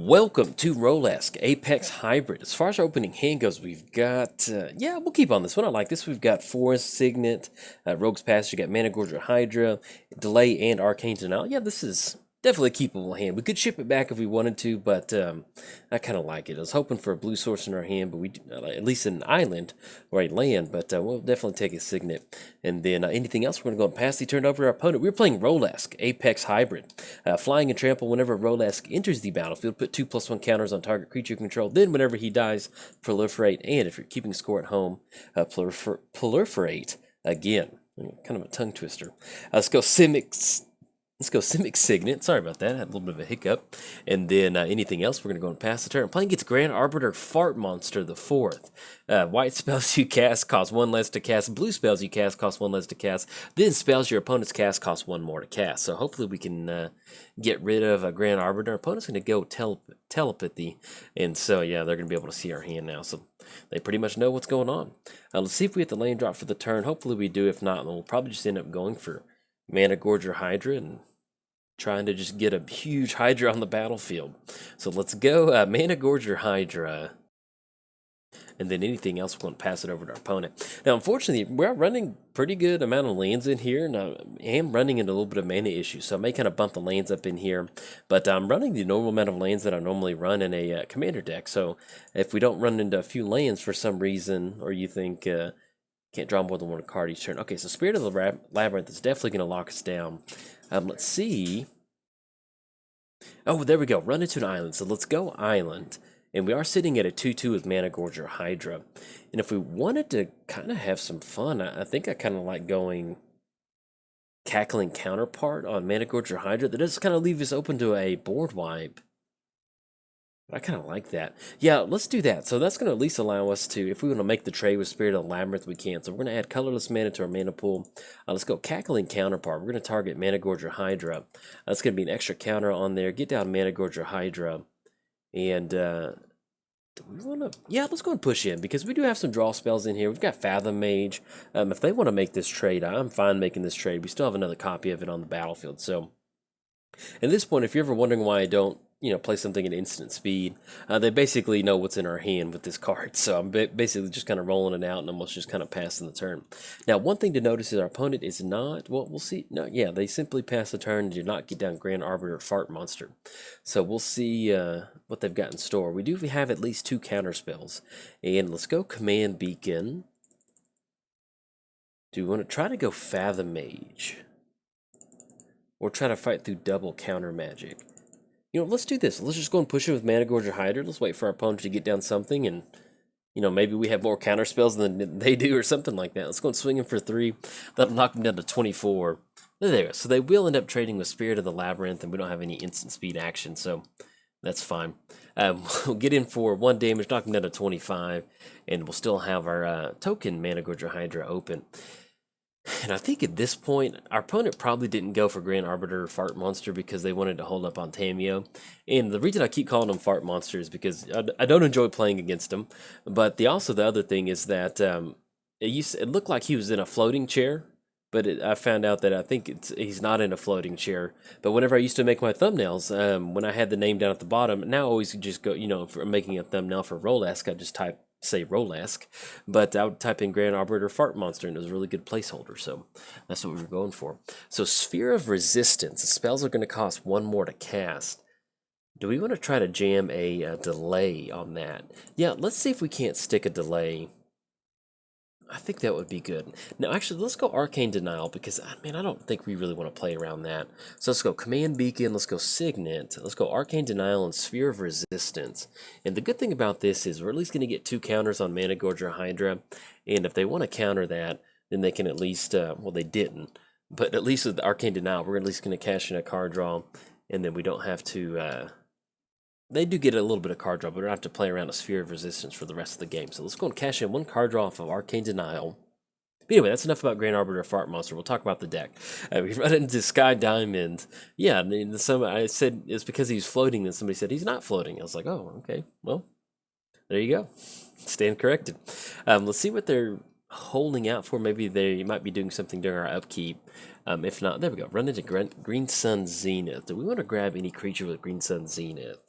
Welcome to Roalesk Apex Hybrid. As far as our opening hand goes, we've got, yeah, we'll keep on this one. I like this. We've got Forest, Signet, Rogue's Passage, you got Managorger Hydra, Delay, and Arcane Denial. Yeah, this is definitely a keepable hand. We could ship it back if we wanted to, but I kind of like it. I was hoping for a blue source in our hand, but we at least an island or a land, but we'll definitely take a Signet. And then anything else, we're going to go and pass the turn over to our opponent. We're playing Roalesk Apex Hybrid. Flying and trample whenever Roalesk enters the battlefield, put 2+1 counters on target creature you control. Then whenever he dies, proliferate. And if you're keeping score at home, proliferate again. Kind of a tongue twister. Let's go Simic Signet. Sorry about that. I had a little bit of a hiccup. And then anything else, we're going to go and pass the turn. Playing gets Grand Arbiter Fart Monster the 4th. White spells you cast cost 1 less to cast. Blue spells you cast cost 1 less to cast. Then spells your opponent's cast cost 1 more to cast. So hopefully we can get rid of a Grand Arbiter. Our opponent's going to go telepathy. And so, yeah, they're going to be able to see our hand now. So they pretty much know what's going on. Let's see if we hit the lane drop for the turn. Hopefully we do. If not, then we'll probably just end up going for Managorger Hydra and trying to just get a huge Hydra on the battlefield. So let's go Managorger Hydra. And then anything else, we're going to pass it over to our opponent. Now, unfortunately, we're running pretty good amount of lands in here. And I am running into a little bit of mana issues. So I may kind of bump the lands up in here. But I'm running the normal amount of lands that I normally run in a commander deck. So if we don't run into a few lands for some reason, or you think can't draw more than one card each turn. Okay, so Spirit of the Labyrinth is definitely going to lock us down. Let's see. Oh, there we go. Run into an island. So let's go island. And we are sitting at a 2/2 with Managorger Hydra. And if we wanted to kind of have some fun, I think I kind of like going Cackling Counterpart on Managorger Hydra. That does kind of leave us open to a board wipe. I kind of like that. Yeah, let's do that. So that's going to at least allow us to, if we want to make the trade with Spirit of the Labyrinth, we can. So we're going to add colorless mana to our mana pool. Let's go Cackling Counterpart. We're going to target Managorger Hydra. That's going to be an extra counter on there. Get down Managorger Hydra. And do we want to... Yeah, let's go and push in, because we do have some draw spells in here. We've got Fathom Mage. If they want to make this trade, I'm fine making this trade. We still have another copy of it on the battlefield. So at this point, if you're ever wondering why I don't, play something at instant speed, they basically know what's in our hand with this card. So I'm basically just kind of rolling it out and almost just kind of passing the turn. Now, one thing to notice is our opponent is not, well, we'll see. No, yeah, they simply pass the turn and do not get down Grand Arbiter Fart Monster. So we'll see what they've got in store. We do have at least 2 counter spells. And let's go Command Beacon. Do we want to try to go Fathom Mage? Or try to fight through double counter magic? Let's do this. Let's just go and push it with Managorger Hydra. Let's wait for our opponent to get down something, and, maybe we have more counter spells than they do or something like that. Let's go and swing them for 3. That'll knock them down to 24. There we go. So they will end up trading with Spirit of the Labyrinth, and we don't have any instant speed action, so that's fine. We'll get in for 1 damage, knock them down to 25, and we'll still have our token Managorger Hydra open. And I think at this point, our opponent probably didn't go for Grand Arbiter or Fart Monster because they wanted to hold up on Tameo. And the reason I keep calling them Fart Monsters is because I don't enjoy playing against them. But the other thing is that it looked like he was in a floating chair. But I found out that I think he's not in a floating chair. But whenever I used to make my thumbnails, when I had the name down at the bottom, now I always just go, for making a thumbnail for Roalesk, I just say Roalesk, but I would type in Grand Arbiter Fart Monster, and it was a really good placeholder, so that's what we were going for. So Sphere of Resistance, the spells are going to cost 1 more to cast. Do we want to try to jam a delay on that? Yeah, let's see if we can't stick a delay. I think that would be good. Now, actually, let's go Arcane Denial, because, I don't think we really want to play around that. So let's go Command Beacon, let's go Signet, let's go Arcane Denial and Sphere of Resistance. And the good thing about this is we're at least going to get 2 counters on Managorger Hydra, and if they want to counter that, then they can at least, well, they didn't, but at least with the Arcane Denial, we're at least going to cash in a card draw, and then we don't have to... They do get a little bit of card draw, but we don't have to play around a Sphere of Resistance for the rest of the game. So let's go and cash in 1 card draw off of Arcane Denial. But anyway, that's enough about Grand Arbiter Fart Monster. We'll talk about the deck. We run into Sky Diamond. Yeah, I said it's because he's floating, and somebody said he's not floating. I was like, oh, okay. Well, there you go. Stand corrected. Let's see what they're holding out for. Maybe they might be doing something during our upkeep. If not, there we go. Run into Green Sun Zenith. Do we want to grab any creature with Green Sun Zenith?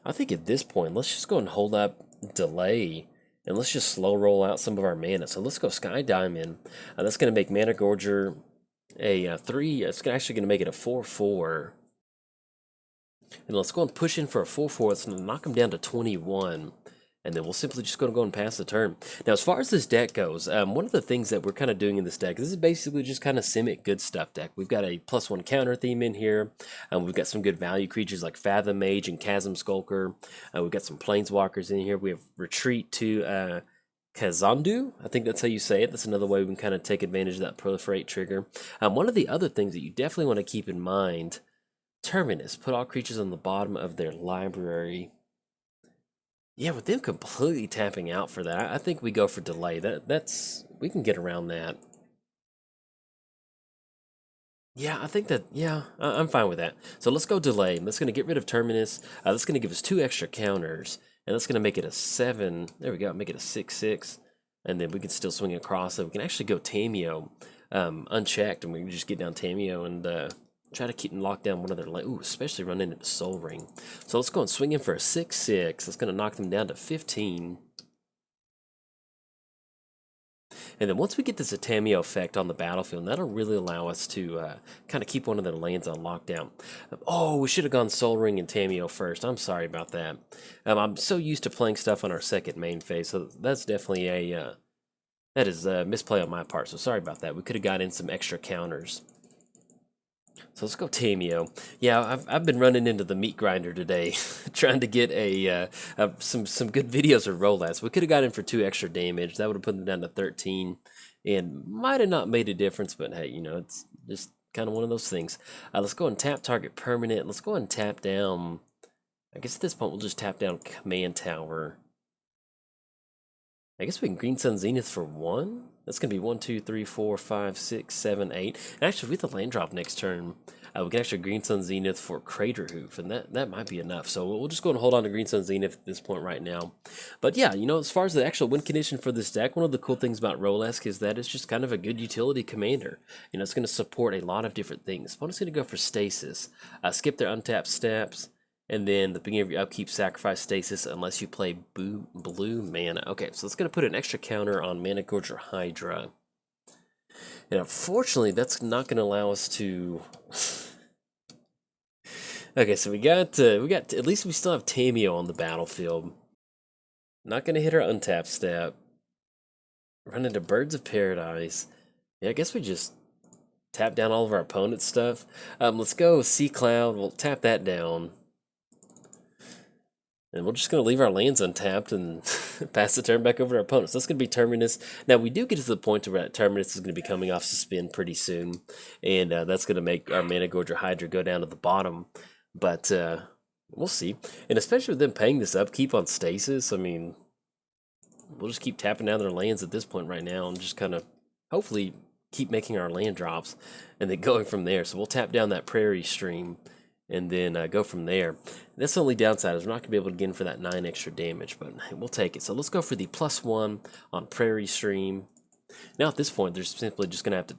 I think at this point, let's just go and hold up delay, and let's just slow roll out some of our mana. So let's go Sky Diamond. That's going to make Mana Gorger a 3. It's actually going to make it a 4/4. And let's go and push in for a 4/4. It's going to knock him down to 21. And then we'll simply just go and pass the turn. Now, as far as this deck goes, one of the things that we're kind of doing in this deck, this is basically just kind of Simic good stuff deck. We've got a +1 counter theme in here. We've got some good value creatures like Fathom Mage and Chasm Skulker. We've got some Planeswalkers in here. We have Retreat to Kazandu. I think that's how you say it. That's another way we can kind of take advantage of that Proliferate trigger. One of the other things that you definitely want to keep in mind, Terminus. Put all creatures on the bottom of their library. Yeah, with them completely tapping out for that, I think we go for delay. That's we can get around that. Yeah, I think that, yeah, I'm fine with that. So let's go delay. That's going to get rid of Terminus. That's going to give us 2 extra counters, and that's going to make it a 7. There we go, make it a 6/6, and then we can still swing across it. We can actually go Tameo unchecked, and we can just get down Tameo and try to keep and lock down one of their ooh, especially run into Soul Ring. So let's go and swing in for a 6/6. That's going to knock them down to 15. And then once we get this Atamio effect on the battlefield, that'll really allow us to kind of keep one of their lands on lockdown. Oh, we should have gone Soul Ring and Tamio first. I'm sorry about that. I'm so used to playing stuff on our second main phase, so that's definitely a that is a misplay on my part. So sorry about that. We could have got in some extra counters. So let's go Tamio. Yeah, I've been running into the meat grinder today, trying to get some good videos of Roalesk. We could have got in for 2 extra damage. That would have put them down to 13, and might have not made a difference. But hey, you know, it's just kind of one of those things. Let's go and tap target permanent. Let's go and tap down. I guess at this point we'll just tap down Command Tower. I guess we can Green Sun Zenith for 1. That's going to be 1, 2, 3, 4, 5, 6, 7, 8. And actually, with the land drop next turn, we can actually Green Sun Zenith for Crater Hoof, and that might be enough. So we'll just go and hold on to Green Sun Zenith at this point right now. But yeah, you know, as far as the actual win condition for this deck, one of the cool things about Roalesk is that it's just kind of a good utility commander. You know, it's going to support a lot of different things. Opponent's going to go for Stasis, skip their untapped steps, and then the beginning of your upkeep, sacrifice Stasis unless you play blue mana. Okay, so it's going to put an extra counter on Mana Gorger Hydra. And unfortunately, that's not going to allow us to... Okay, so we got at least we still have Tamio on the battlefield. Not going to hit our untap step. Run into Birds of Paradise. Yeah, I guess we just tap down all of our opponent's stuff. Let's go Sea Cloud. We'll tap that down. And we're just going to leave our lands untapped and pass the turn back over to our opponents. So that's going to be Terminus. Now, we do get to the point where Terminus is going to be coming off suspend pretty soon. And that's going to make our Mana Gorger Hydra go down to the bottom. But we'll see. And especially with them paying this upkeep on Stasis, I mean, we'll just keep tapping down their lands at this point right now and just kind of hopefully keep making our land drops and then going from there. So we'll tap down that Prairie Stream and then go from there. That's the only downside is we're not going to be able to get in for that 9 extra damage, but we'll take it. So let's go for the +1 on Prairie Stream. Now at this point, they're simply just going to have to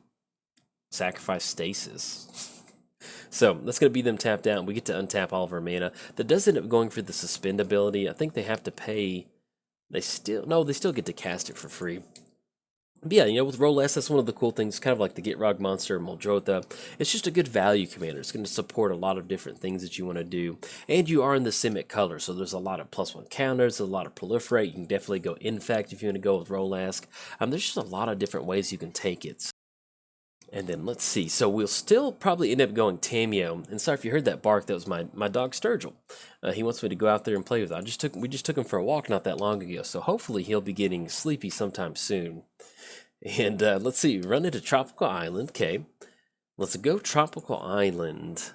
sacrifice Stasis. So that's going to be them tapped out. We get to untap all of our mana. That does end up going for the suspend ability. I think they have to pay. They still get to cast it for free. But yeah, you know, with Roalesk, that's one of the cool things, kind of like the Gitrog monster, Muldrotha. It's just a good value commander. It's going to support a lot of different things that you want to do. And you are in the Simic color, so there's a lot of +1 counters, a lot of proliferate. You can definitely go Infect if you want to go with Roalesk. There's just a lot of different ways you can take it. And then let's see. So we'll still probably end up going Tamio. And sorry if you heard that bark. That was my dog Sturgill. He wants me to go out there and play with him. We just took him for a walk not that long ago. So hopefully he'll be getting sleepy sometime soon. And let's see. Run into Tropical Island. Okay. Let's go Tropical Island.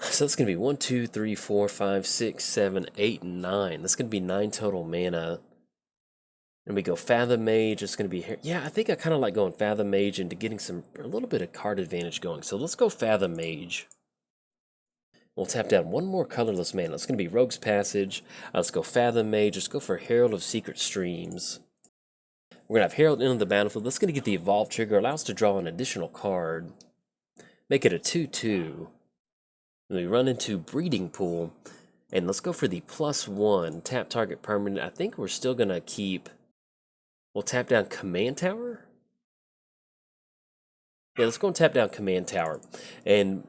So that's going to be 1, 2, 3, 4, 5, 6, 7, 8, 9. That's going to be 9 total mana. And we go Fathom Mage. It's going to be here. Yeah, I think I kind of like going Fathom Mage into getting a little bit of card advantage going. So let's go Fathom Mage. We'll tap down one more colorless mana. It's going to be Rogue's Passage. Let's go Fathom Mage. Let's go for Herald of Secret Streams. We're going to have Herald into the battlefield. That's going to get the Evolve trigger. Allow us to draw an additional card. Make it a 2/2. And we run into Breeding Pool. And let's go for the +1. Tap target permanent. I think we're still going to keep... We'll tap down Command Tower? Yeah, let's go and tap down Command Tower. And...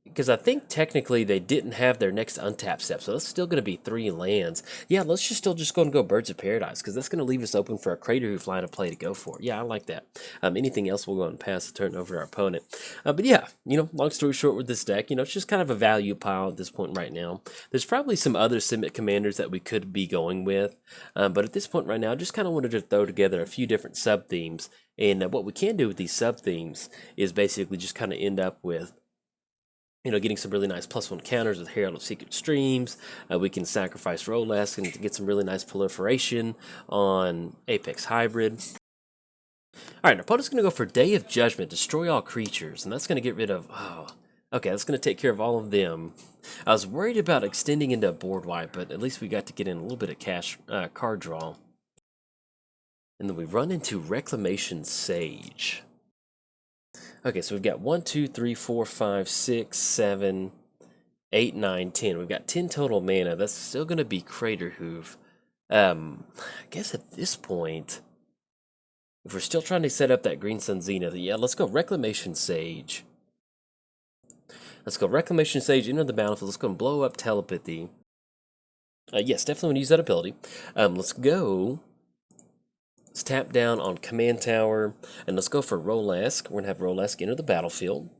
because I think technically they didn't have their next untap step, so that's still going to be 3 lands. Yeah, let's just go and go Birds of Paradise, because that's going to leave us open for a Crater Hoof line of play to go for. Yeah, I like that. Anything else, we'll go and pass the turn over to our opponent. But yeah, long story short with this deck, it's just kind of a value pile at this point right now. There's probably some other Simic commanders that we could be going with, but at this point right now, I just kind of wanted to throw together a few different sub-themes, and what we can do with these sub-themes is basically just kind of end up with getting some really nice +1 counters with Herald of Secret Streams. We can sacrifice Roalesk and get some really nice proliferation on Apex Hybrid. Alright, our opponent's going to go for Day of Judgment, destroy all creatures, and that's going to get rid of... Oh, okay, that's going to take care of all of them. I was worried about extending into a board wipe, but at least we got to get in a little bit of cash card draw. And then we run into Reclamation Sage. Okay, so we've got 1, 2, 3, 4, 5, 6, 7, 8, 9, 10. We've got 10 total mana. That's still going to be Crater Hoof. I guess at this point, if we're still trying to set up that Green Sun Zenith, yeah, let's go Reclamation Sage. Let's go Reclamation Sage, enter the battlefield. Let's go and blow up Telepathy. Yes, definitely want to use that ability. Let's go... Let's tap down on Command Tower, and let's go for Roalesk. We're going to have Roalesk enter the battlefield.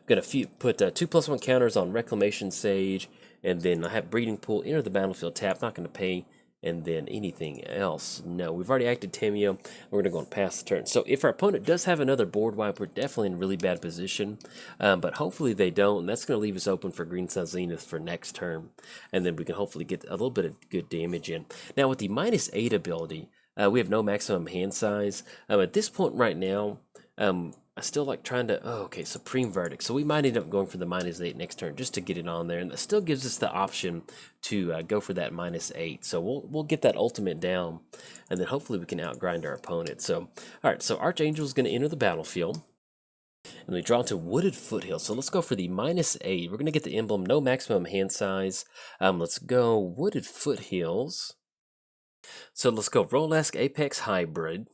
Going to put 2 +1 counters on Reclamation Sage, and then I have Breeding Pool enter the battlefield tap. Not going to pay, and then anything else. No, we've already acted Tameo. We're going to go and pass the turn. So if our opponent does have another board wipe, we're definitely in a really bad position. But hopefully they don't, and that's going to leave us open for Green Sun Zenith for next turn. And then we can hopefully get a little bit of good damage in. Now with the -8 ability, we have no maximum hand size. At this point right now, I still like trying to... Oh, okay, Supreme Verdict. So we might end up going for the -8 next turn just to get it on there. And that still gives us the option to go for that -8. So we'll get that ultimate down. And then hopefully we can outgrind our opponent. So, alright, so Archangel is going to enter the battlefield. And we draw to Wooded Foothills. So let's go for the -8. We're going to get the emblem, no maximum hand size. Let's go Wooded Foothills. So let's go Roalesk Apex Hybrid.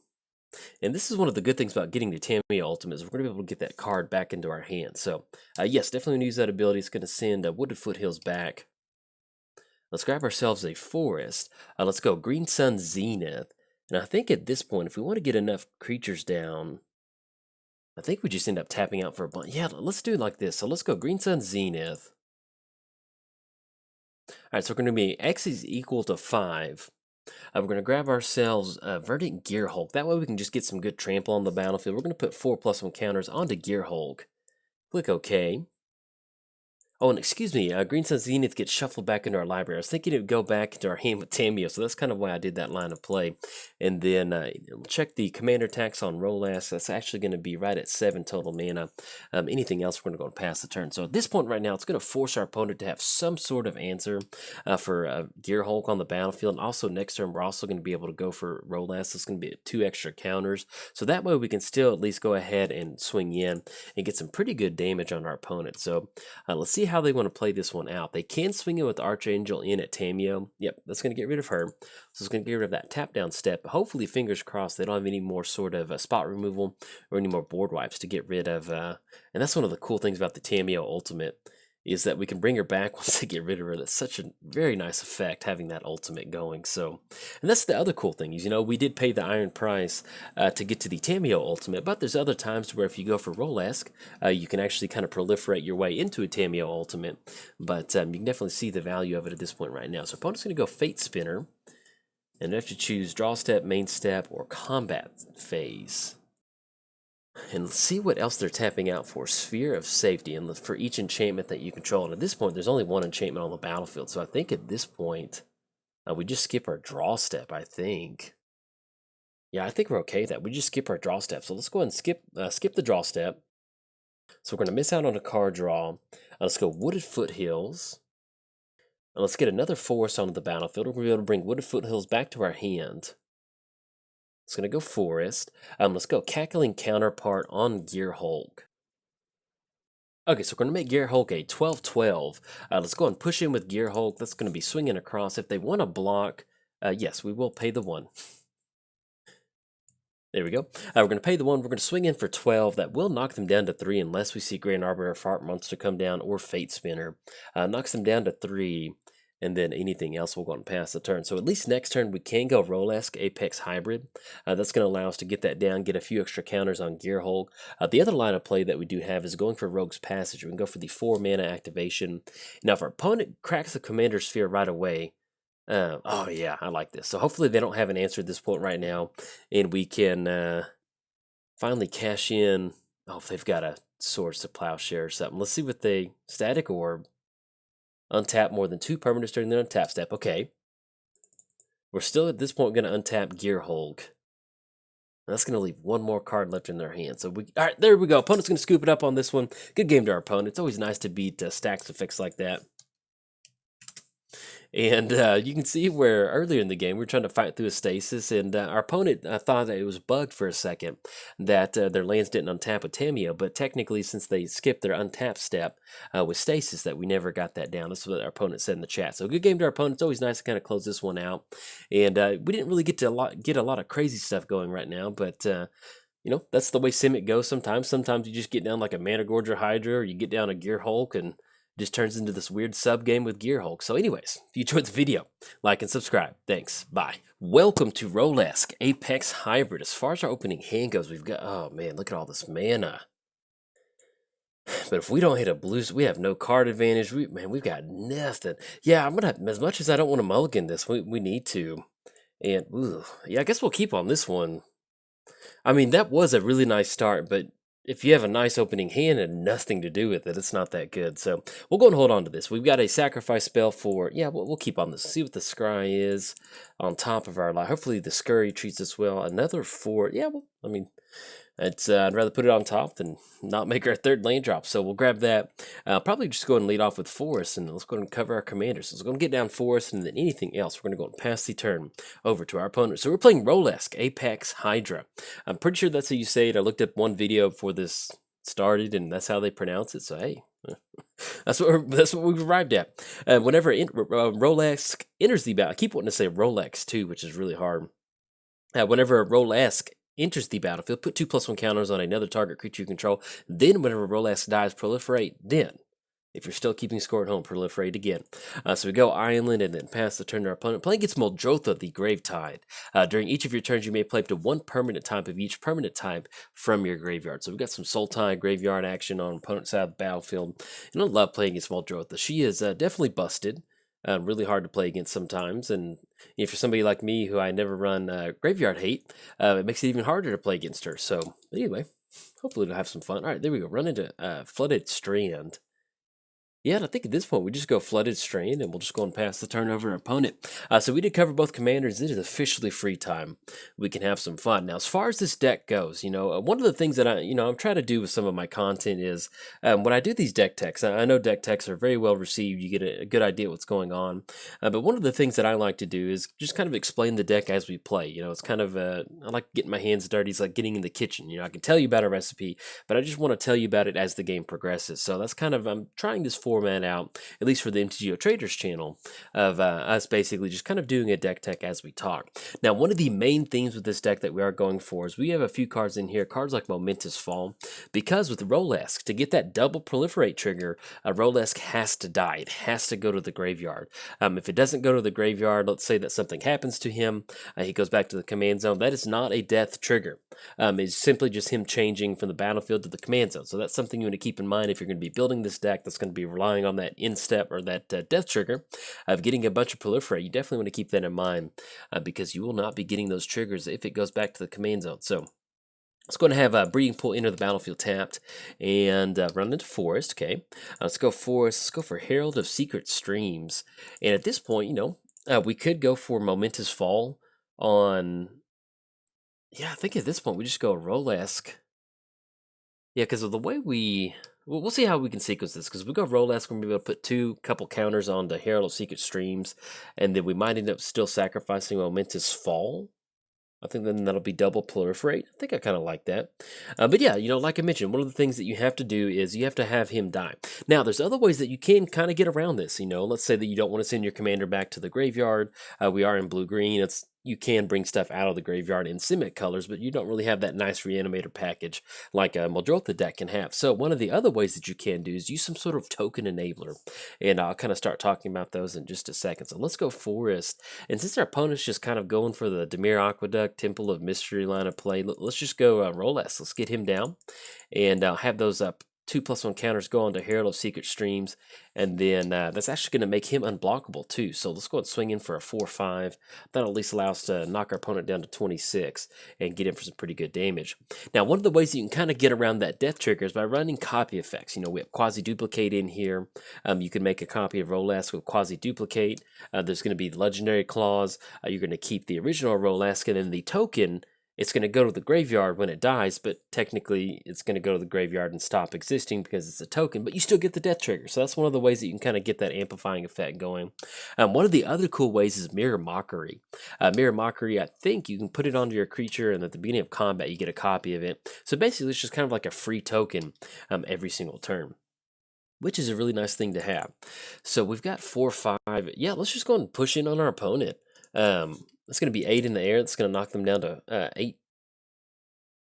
And this is one of the good things about getting the Tameo Ultimate is we're going to be able to get that card back into our hand. So, yes, definitely going to use that ability. It's going to send Wooded Foothills back. Let's grab ourselves a Forest. Let's go Green Sun Zenith. And I think at this point, if we want to get enough creatures down, I think we just end up tapping out for a bunch. Yeah, let's do it like this. So let's go Green Sun Zenith. Alright, so we're going to be X is equal to 5. We're going to grab ourselves Verdant Gear Hulk. That way we can just get some good trample on the battlefield. We're going to put 4 +1 counters onto Gear Hulk. Click OK. Oh, and excuse me, Green Sun Zenith gets shuffled back into our library. I was thinking it would go back into our hand with Tameo, so that's kind of why I did that line of play. And then check the commander tax on Roalesk. That's actually going to be right at 7 total mana. Anything else, we're going to go and pass the turn. So at this point right now, it's going to force our opponent to have some sort of answer for Gear Hulk on the battlefield. And also next turn, we're also going to be able to go for Roalesk. It's going to be 2 extra counters. So that way we can still at least go ahead and swing in and get some pretty good damage on our opponent. So let's see how they want to play this one out. They can swing it with Archangel in at Tameo. Yep, that's going to get rid of her. So it's going to get rid of that tap down step. Hopefully, fingers crossed, they don't have any more sort of spot removal or any more board wipes to get rid of. And that's one of the cool things about the Tameo Ultimate is that we can bring her back once they get rid of her. That's such a very nice effect having that ultimate going. So, and that's the other cool thing is, we did pay the iron price to get to the Tameo ultimate, but there's other times where if you go for Roalesk, you can actually kind of proliferate your way into a Tameo ultimate, but you can definitely see the value of it at this point right now. So opponent's going to go Fate Spinner, and you have to choose draw step, main step, or combat phase. And let's see what else they're tapping out for. Sphere of Safety, and for each enchantment that you control. And at this point, there's only 1 enchantment on the battlefield. So I think at this point, we just skip our draw step, I think. Yeah, I think we're okay with that. We just skip our draw step. So let's go ahead and skip the draw step. So we're going to miss out on a card draw. Let's go Wooded Foothills. And let's get another forest onto the battlefield. We're going to be able to bring Wooded Foothills back to our hand. It's going to go Forest. Let's go Cackling Counterpart on Gear Hulk. Okay, so we're going to make Gear Hulk a 12-12. Let's go and push in with Gear Hulk. That's going to be swinging across. If they want to block, yes, we will pay the 1. There we go. We're going to pay the 1. We're going to swing in for 12. That will knock them down to 3 unless we see Grand Arbiter, Fart Monster come down, or Fate Spinner. Knocks them down to 3, and then anything else will go and pass the turn. So at least next turn we can go Roalesk Apex Hybrid. That's going to allow us to get that down, get a few extra counters on Gear Hulk. The other line of play that we do have is going for Rogue's Passage. We can go for the 4 mana activation. Now if our opponent cracks the Commander Sphere right away, oh yeah, I like this. So hopefully they don't have an answer at this point right now, and we can finally cash in. Oh, if they've got a Swords to Plowshare or something. Let's see what they Static Orb. Untap more than 2 permanents during the untap step. Okay. We're still at this point going to untap Gear Hulk. That's going to leave 1 more card left in their hand. So all right, there we go. Opponent's going to scoop it up on this one. Good game to our opponent. It's always nice to beat stacks effects like that. And you can see where earlier in the game we were trying to fight through a stasis, and our opponent thought that it was bugged for a second that their lands didn't untap with Tameo, but technically since they skipped their untap step with stasis, that we never got that down. That's what our opponent said in the chat. So good game to our opponent. It's always nice to kind of close this one out. And we didn't really get a lot of crazy stuff going right now, but you know, that's the way Simic goes sometimes. Sometimes you just get down like a Mana Gorger Hydra, or you get down a Gear Hulk, and just turns into this weird sub game with Gear Hulk. So anyways, if you enjoyed the video, like and subscribe. Thanks. Bye. Welcome to Roalesk Apex Hybrid. As far as our opening hand goes, we've got, oh man, look at all this mana. But if we don't hit a blues, we have no card advantage. We've got nothing. Yeah, I'm gonna, as much as I don't want to mulligan this, we need to. And ooh, yeah, I guess we'll keep on this one. I mean, that was a really nice start, but if you have a nice opening hand and nothing to do with it, it's not that good. So we'll go and hold on to this. We've got a sacrifice spell for, yeah, we'll keep on this. See what the scry is on top of our life. Hopefully the scurry treats us well. Another 4. Yeah, well, I mean, it's I'd rather put it on top than not make our 3rd land drop. So we'll grab that. Probably just go ahead and lead off with Forest, and let's go ahead and cover our commanders. So let's go and get down Forest, and then anything else, we're going to go and pass the turn over to our opponent. So we're playing Roalesk Apex Hydra. I'm pretty sure that's how you say it. I looked up one video before this started, and that's how they pronounce it. So hey, that's what we've arrived at. Whenever Roalesk enters the battle, I keep wanting to say Rolex too, which is really hard. Whenever Roalesk enters the battlefield, put 2+1 counters on another target creature you control. Then, whenever Roalesk dies, proliferate. Then, if you're still keeping score at home, proliferate again. So we go Island and then pass the turn to our opponent. Playing against Muldrotha, the Gravetide. During each of your turns, you may play up to 1 permanent type of each permanent type from your graveyard. So we've got some Sultai graveyard action on opponent's side of the battlefield. And I love playing against Muldrotha. She is definitely busted. Really hard to play against sometimes, and if you're somebody like me who I never run Graveyard Hate, it makes it even harder to play against her. So anyway, hopefully we'll have some fun. All right, there we go. Run into Flooded Strand. Yeah, and I think at this point we just go Flooded Strand, and we'll just go and pass the turn over to our opponent. So we did cover both commanders. It is officially free time. We can have some fun. Now, as far as this deck goes, you know, one of the things that I'm trying to do with some of my content is when I do these deck techs, I know deck techs are very well received. You get a good idea what's going on. But one of the things that I like to do is just kind of explain the deck as we play. You know, it's kind of, I like getting my hands dirty. It's like getting in the kitchen. You know, I can tell you about a recipe, but I just want to tell you about it as the game progresses. So that's kind of, I'm trying this format out, at least for the MTGO Traders channel, of us basically just kind of doing a deck tech as we talk. Now, one of the main themes with this deck that we are going for is we have a few cards in here, cards like Momentous Fall, because with Roalesk, to get that double proliferate trigger, Roalesk has to die. It has to go to the graveyard. If it doesn't go to the graveyard, let's say that something happens to him, he goes back to the command zone, that is not a death trigger. It's simply just him changing from the battlefield to the command zone. So that's something you want to keep in mind if you're going to be building this deck that's going to be relying on that instep or that death trigger of getting a bunch of proliferate. You definitely want to keep that in mind because you will not be getting those triggers if it goes back to the command zone. So let's go and have Breeding Pool enter the battlefield tapped and run into Forest. Okay, let's go Forest. Let's go for Herald of Secret Streams. And at this point, you know, we could go for Momentous Fall on. Yeah, I think at this point we just go Roalesk. Yeah, because of the way we'll see how we can sequence this. Because we go Roalesk, we're going to be able to put couple counters on the Herald of Secret Streams, and then we might end up still sacrificing Momentous Fall. I think then that'll be double proliferate. I think I kind of like that. But yeah, like I mentioned, one of the things that you have to do is you have to have him die. Now, there's other ways that you can kind of get around this. Let's say that you don't want to send your commander back to the graveyard. We are in blue-green. You can bring stuff out of the graveyard in Simic colors, but you don't really have that nice reanimator package like a Muldrotha deck can have. So one of the other ways that you can do is use some sort of token enabler. And I'll kind of start talking about those in just a second. So let's go Forest. And since our opponent's just kind of going for the Dimir Aqueduct, Temple of Mystery line of play, let's just go Roalesk. Let's get him down and have those 2+1 counters go on to Herald of Secret Streams, and then that's actually going to make him unblockable too. So let's go and swing in for a 4/5. That'll at least allow us to knock our opponent down to 26 and get in for some pretty good damage. Now, one of the ways that you can kind of get around that death trigger is by running copy effects. We have quasi-duplicate in here. You can make a copy of Roalesk with quasi-duplicate. There's going to be the legendary clause. You're going to keep the original Roalesk, and then the token, it's going to go to the graveyard when it dies, but technically it's going to go to the graveyard and stop existing because it's a token, but you still get the death trigger. So that's one of the ways that you can kind of get that amplifying effect going. One of the other cool ways is Mirror Mockery. Mirror Mockery, I think you can put it onto your creature, and at the beginning of combat you get a copy of it. So basically it's just kind of like a free token every single turn, which is a really nice thing to have. So we've got 4/5. Yeah, let's just go and push in on our opponent. It's going to be 8 in the air. It's going to knock them down to 8.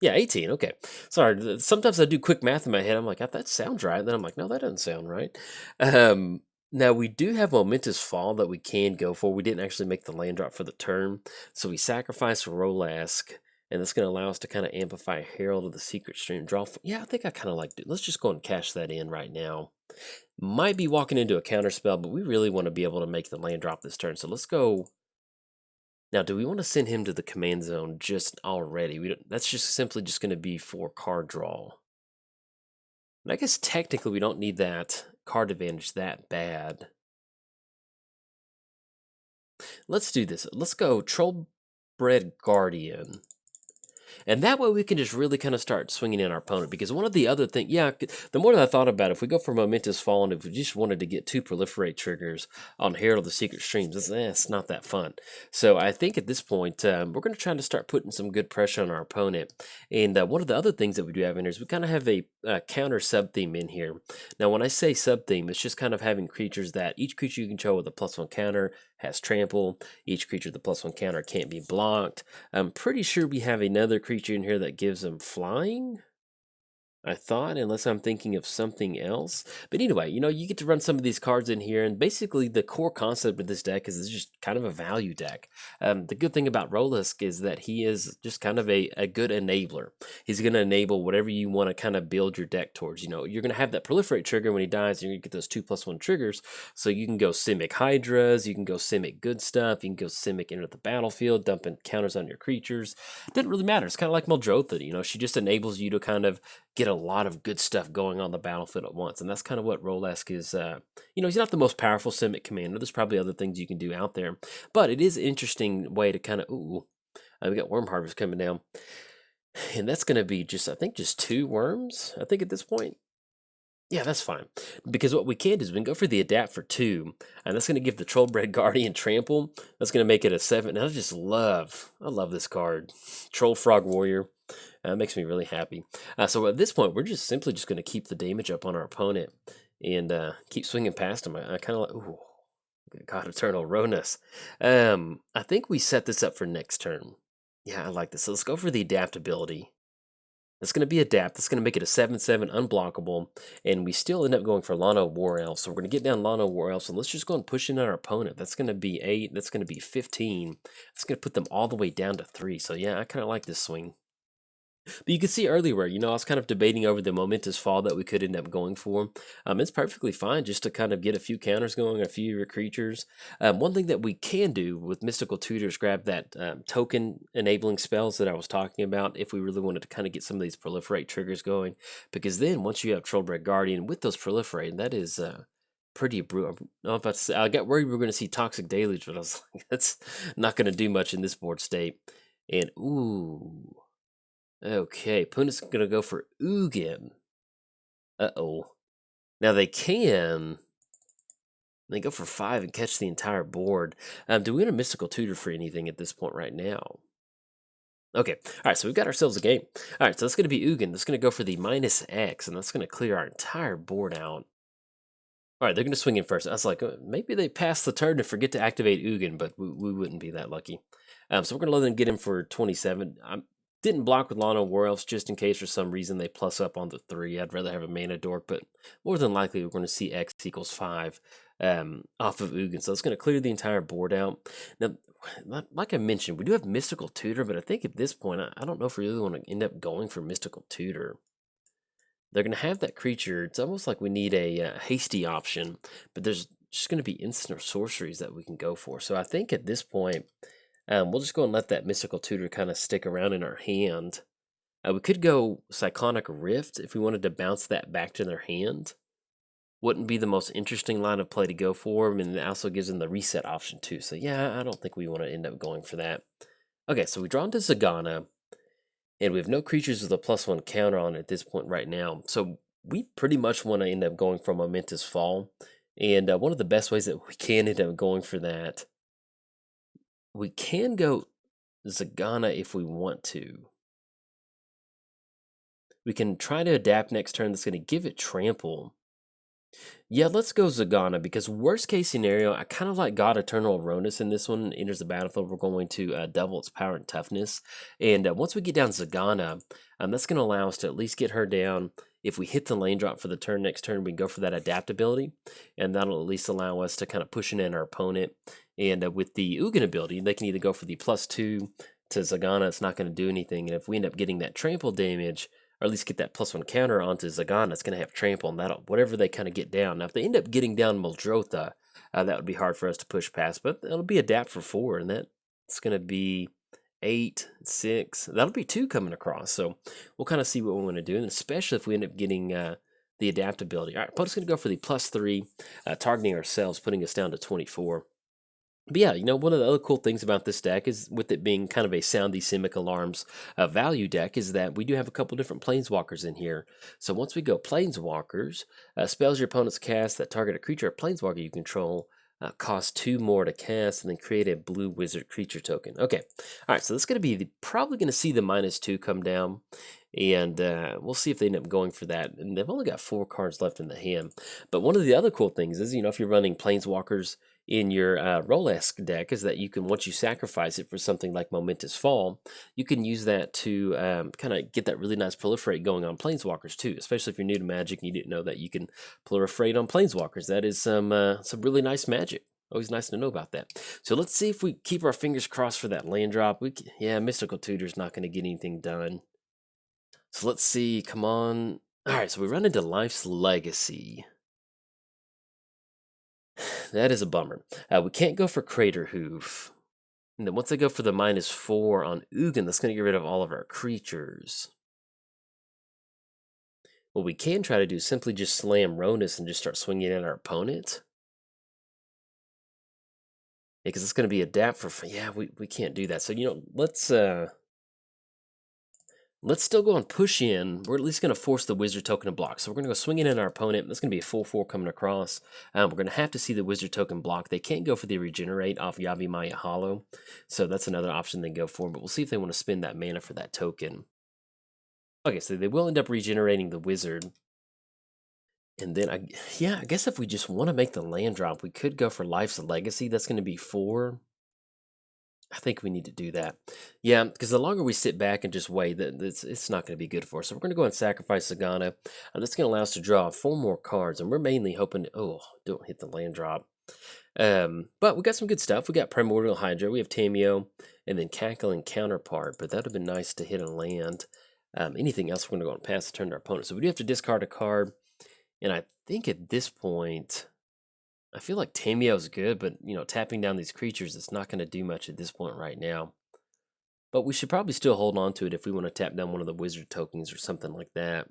Yeah, 18. Okay. Sorry. Sometimes I do quick math in my head. I'm like, that sounds right. Then I'm like, no, that doesn't sound right. Now, we do have Momentous Fall that we can go for. We didn't actually make the land drop for the turn. So we sacrifice Roalesk, and that's going to allow us to kind of amplify Herald of the Secret Stream. Yeah, I think I kind of like it. Let's just go and cash that in right now. Might be walking into a counterspell, but we really want to be able to make the land drop this turn. So let's go. Now, do we want to send him to the command zone just already? That's just simply just going to be for card draw. And I guess technically we don't need that card advantage that bad. Let's do this. Let's go Trollbred Guardian. And that way we can just really kind of start swinging in our opponent. Because one of the other things, the more that I thought about it, if we go for Momentous Fall, and if we just wanted to get 2 proliferate triggers on Herald of the Secret Streams, it's not that fun. So I think at this point, we're going to try to start putting some good pressure on our opponent. And one of the other things that we do have in here is we kind of have a counter sub-theme in here. Now, when I say sub-theme, it's just kind of having creatures that each creature you control with a +1 counter has trample. Each creature with the +1 counter can't be blocked. I'm pretty sure we have another creature in here that gives them flying, I thought, unless I'm thinking of something else. But anyway, you get to run some of these cards in here, and basically the core concept of this deck is it's just kind of a value deck. The good thing about Roalesk is that he is just kind of a good enabler. He's going to enable whatever you want to kind of build your deck towards. You're going to have that proliferate trigger when he dies, and you're going to get those 2+1 triggers, so you can go Simic Hydras, you can go Simic good stuff, you can go Simic into the battlefield, dumping counters on your creatures. It doesn't really matter. It's kind of like Muldrotha, she just enables you to kind of get a lot of good stuff going on the battlefield at once. And that's kind of what Roalesk is. He's not the most powerful Simic commander. There's probably other things you can do out there. But it is an interesting way to kind of, we got Worm Harvest coming down. And that's going to be I think just 2 worms, I think at this point. Yeah, that's fine. Because what we can do is we can go for the Adapt for 2, and that's going to give the Trollbred Guardian Trample. That's going to make it a 7. And I love this card. Troll Frog Warrior. Makes me really happy. So at this point, we're just simply just going to keep the damage up on our opponent and keep swinging past him. I kind of like, God, Eternal Ronus. I think we set this up for next turn. Yeah, I like this. So let's go for the adaptability. It's going to be adapt. That's going to make it a 7/7 unblockable, and we still end up going for Lana War Elf. So we're going to get down Lana War Elf, and let's just go and push in on our opponent. That's going to be 8. That's going to be 15. That's going to put them all the way down to 3. So yeah, I kind of like this swing. But you can see earlier where, I was kind of debating over the Momentous Fall that we could end up going for. It's perfectly fine just to kind of get a few counters going, a few of your creatures. One thing that we can do with Mystical Tutors, grab that token enabling spells that I was talking about if we really wanted to kind of get some of these proliferate triggers going. Because then once you have Trollbred Guardian with those proliferate, that is pretty brutal. I got worried we were going to see Toxic Deluge, but I was like, that's not going to do much in this board state. And ooh. Okay, opponent's going to go for Ugin. Uh-oh. Now they go for 5 and catch the entire board. Do we want a Mystical Tutor for anything at this point right now? Okay, all right, so we've got ourselves a game. All right, so that's going to be Ugin. That's going to go for the -X, and that's going to clear our entire board out. All right, they're going to swing in first. I was like, maybe they pass the turn and forget to activate Ugin, but we wouldn't be that lucky. So we're going to let them get him for 27. I didn't block with Lana War Elves just in case for some reason they plus up on the 3. I'd rather have a mana dork, but more than likely we're going to see X equals 5 off of Ugin. So it's going to clear the entire board out. Now, like I mentioned, we do have Mystical Tutor, but I think at this point, I don't know if we really want to end up going for Mystical Tutor. They're going to have that creature. It's almost like we need a hasty option, but there's just going to be instant or sorceries that we can go for. So I think at this point, we'll just go and let that Mystical Tutor kind of stick around in our hand. We could go Cyclonic Rift if we wanted to bounce that back to their hand. Wouldn't be the most interesting line of play to go for, and it also gives them the reset option too. So yeah, I don't think we want to end up going for that. Okay, so we draw into Zagana. And we have no creatures with a +1 counter on it at this point right now. So we pretty much want to end up going for Momentous Fall. And one of the best ways that we can end up going for that, we can go Zagana if we want to. We can try to adapt next turn. That's going to give it Trample. Yeah, let's go Zagana, because worst case scenario, I kind of like God Eternal Aronis in this one. Enters the battlefield, we're going to double its power and toughness. And once we get down Zagana, that's going to allow us to at least get her down. If we hit the lane drop for the turn, next turn we can go for that adaptability. And that'll at least allow us to kind of push in our opponent. And with the Ugin ability, they can either go for the +2 to Zagana. It's not going to do anything. And if we end up getting that trample damage, or at least get that +1 counter onto Zagana, it's going to have trample, and that'll whatever they kind of get down. Now, if they end up getting down Muldrotha, that would be hard for us to push past, but it'll be adapt for 4, and that's going to be 8, 6. That'll be 2 coming across, so we'll kind of see what we want to do, and especially if we end up getting the adaptability. All right, opponent's going to go for the +3, targeting ourselves, putting us down to 24. But yeah, one of the other cool things about this deck is, with it being kind of a Soundy Simic Alarms value deck, is that we do have a couple different Planeswalkers in here. So once we go Planeswalkers, spells your opponent's cast that target a creature or Planeswalker you control cost 2 more to cast, and then create a blue wizard creature token. Okay, all right, so that's going to be probably going to see the -2 come down, and we'll see if they end up going for that. And they've only got 4 cards left in the hand. But one of the other cool things is, if you're running Planeswalkers in your Roalesk deck, is that you can, once you sacrifice it for something like Momentous Fall, you can use that to kind of get that really nice proliferate going on Planeswalkers too, especially if you're new to Magic and you didn't know that you can proliferate on Planeswalkers. That is some really nice magic. Always nice to know about that. So let's see if we keep our fingers crossed for that land drop. Yeah, Mystical Tutor's not going to get anything done. So let's see, come on. All right, so we run into Life's Legacy. That is a bummer. We can't go for Crater Hoof. And then once I go for the -4 on Ugin, that's going to get rid of all of our creatures. What we can try to do is simply just slam Ronus and just start swinging at our opponent. Yeah, because it's going to be adapt for... Yeah, we can't do that. So, let's still go and push in. We're at least going to force the wizard token to block. So we're going to go swinging in our opponent. That's going to be a 4/4 coming across. We're going to have to see the wizard token block. They can't go for the regenerate off Yavimaya Hollow. So that's another option they go for. But we'll see if they want to spend that mana for that token. Okay, so they will end up regenerating the wizard. And then, I guess if we just want to make the land drop, we could go for Life's Legacy. That's going to be 4. I think we need to do that. Yeah, because the longer we sit back and just wait, it's not going to be good for us. So we're going to go and sacrifice Zagana. And that's going to allow us to draw 4 more cards. And we're mainly hoping to... Oh, don't hit the land drop. But we got some good stuff. We got Primordial Hydra. We have Tameo. And then Cackling Counterpart. But that would have been nice to hit a land. Anything else, we're going to go and pass the turn to our opponent. So we do have to discard a card. And I think at this point... I feel like Tameo's good, but, tapping down these creatures, it's not going to do much at this point right now. But we should probably still hold on to it if we want to tap down one of the wizard tokens or something like that.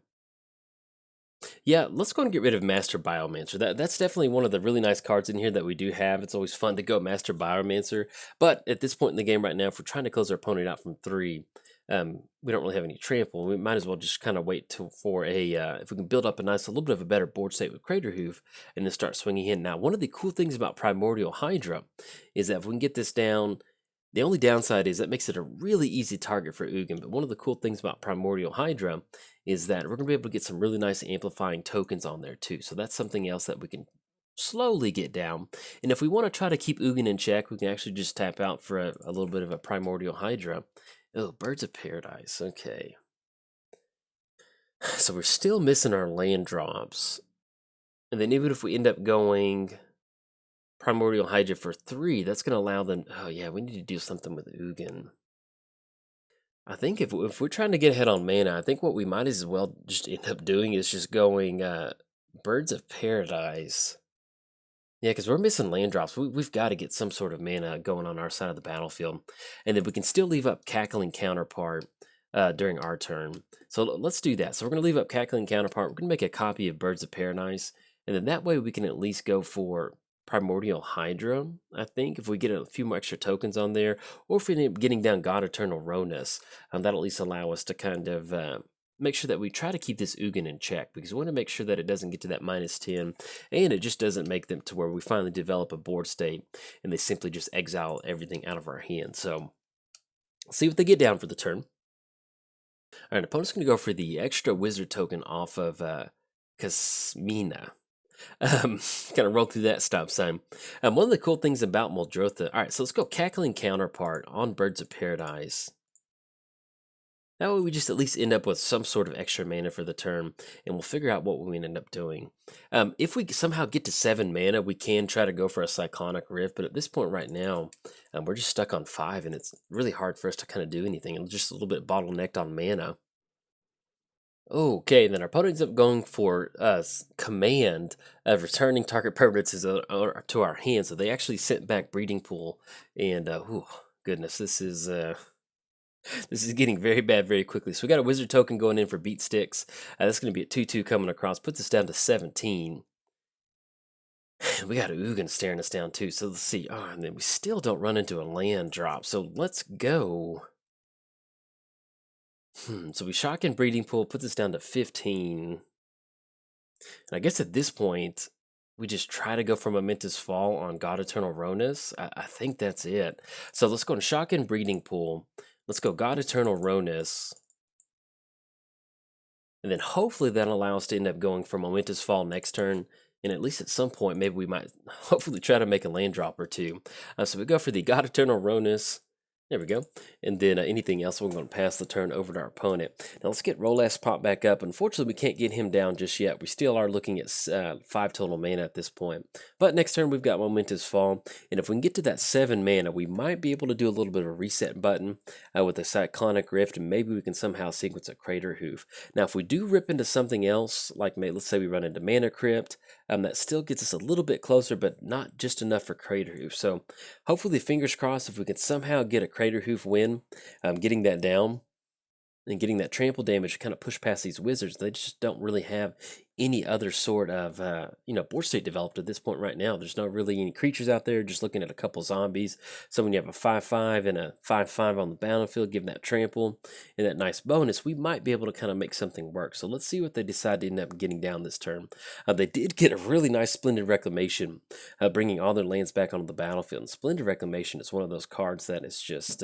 Yeah, let's go and get rid of Master Biomancer. That's definitely one of the really nice cards in here that we do have. It's always fun to go Master Biomancer. But at this point in the game right now, if we're trying to close our opponent out from 3, we don't really have any trample. We might as well just kind of wait for if we can build up a little bit of a better board state with Crater Hoof and then start swinging in. Now, one of the cool things about Primordial Hydra is that if we can get this down, The only downside is that makes it a really easy target for Ugin, but one of the cool things about Primordial Hydra is that we're going to be able to get some really nice amplifying tokens on there too. So that's something else that we can slowly get down. And if we want to try to keep Ugin in check, we can actually just tap out for a little bit of a Primordial Hydra. Oh, Birds of Paradise. Okay. So we're still missing our land drops. And then even if we end up going Primordial Hydra for 3, that's going to allow them... Oh yeah, we need to do something with Ugin. I think if we're trying to get ahead on mana, I think what we might as well just end up doing is just going Birds of Paradise. Yeah, because we're missing land drops. We've got to get some sort of mana going on our side of the battlefield. And then we can still leave up Cackling Counterpart during our turn. So let's do that. So we're going to leave up Cackling Counterpart. We're going to make a copy of Birds of Paradise. And then that way we can at least go for Primordial Hydra, I think, if we get a few more extra tokens on there. Or if we end up getting down God Eternal Ronas, that'll at least allow us to kind of... make sure that we try to keep this Ugin in check, because we want to make sure that it doesn't get to that -10, and it just doesn't make them to where we finally develop a board state and they simply just exile everything out of our hand. So let's see what they get down for the turn. All right, opponent's going to go for the extra wizard token off of Kasmina. Kind of roll through that stop sign. One of the cool things about Muldrotha. All right, so let's go Cackling Counterpart on Birds of Paradise. That way we just at least end up with some sort of extra mana for the turn, and we'll figure out what we end up doing. If we somehow get to 7 mana, we can try to go for a Cyclonic Rift, but at this point right now, we're just stuck on 5, and it's really hard for us to kind of do anything, and just a little bit bottlenecked on mana. Okay, then our opponent ends up going for command of returning target permanences to our hand, so they actually sent back Breeding Pool, and oh goodness, this is... This is getting very bad very quickly. So we got a wizard token going in for Beat Sticks. That's going to be a 2/2 coming across. Puts us down to 17. We got Ugin staring us down too. So let's see. Oh, and then we still don't run into a land drop. So let's go. So we shock in Breeding Pool. Puts us down to 15. And I guess at this point, we just try to go for Momentous Fall on God Eternal Ronas. I think that's it. So let's go and shock in Breeding Pool. Let's go God Eternal Ronas. And then hopefully that'll allow us to end up going for Momentous Fall next turn. And at least at some point, maybe we might hopefully try to make a land drop or two. So we go for the God Eternal Ronas. There we go. And then anything else, we're going to pass the turn over to our opponent. Now let's get Roalesk pop back up. Unfortunately, we can't get him down just yet. We still are looking at 5 total mana at this point. But next turn, we've got Momentous Fall. And if we can get to that 7 mana, we might be able to do a little bit of a reset button with a Cyclonic Rift. And maybe we can somehow sequence a Crater Hoof. Now, if we do rip into something else, like let's say we run into Mana Crypt, that still gets us a little bit closer, but not just enough for Crater Hoof. So hopefully, fingers crossed, if we can somehow get a Crater Hoof win, getting that down and getting that trample damage to kind of push past these wizards. They just don't really have any other sort of board state developed at this point right now. There's not really any creatures out there, just looking at a couple zombies. So when you have a 5/5 and a 5/5 on the battlefield, given that trample and that nice bonus, we might be able to kind of make something work. So let's see what they decide to end up getting down this turn. They did get a really nice Splendid Reclamation, bringing all their lands back onto the battlefield. And Splendid Reclamation is one of those cards that is just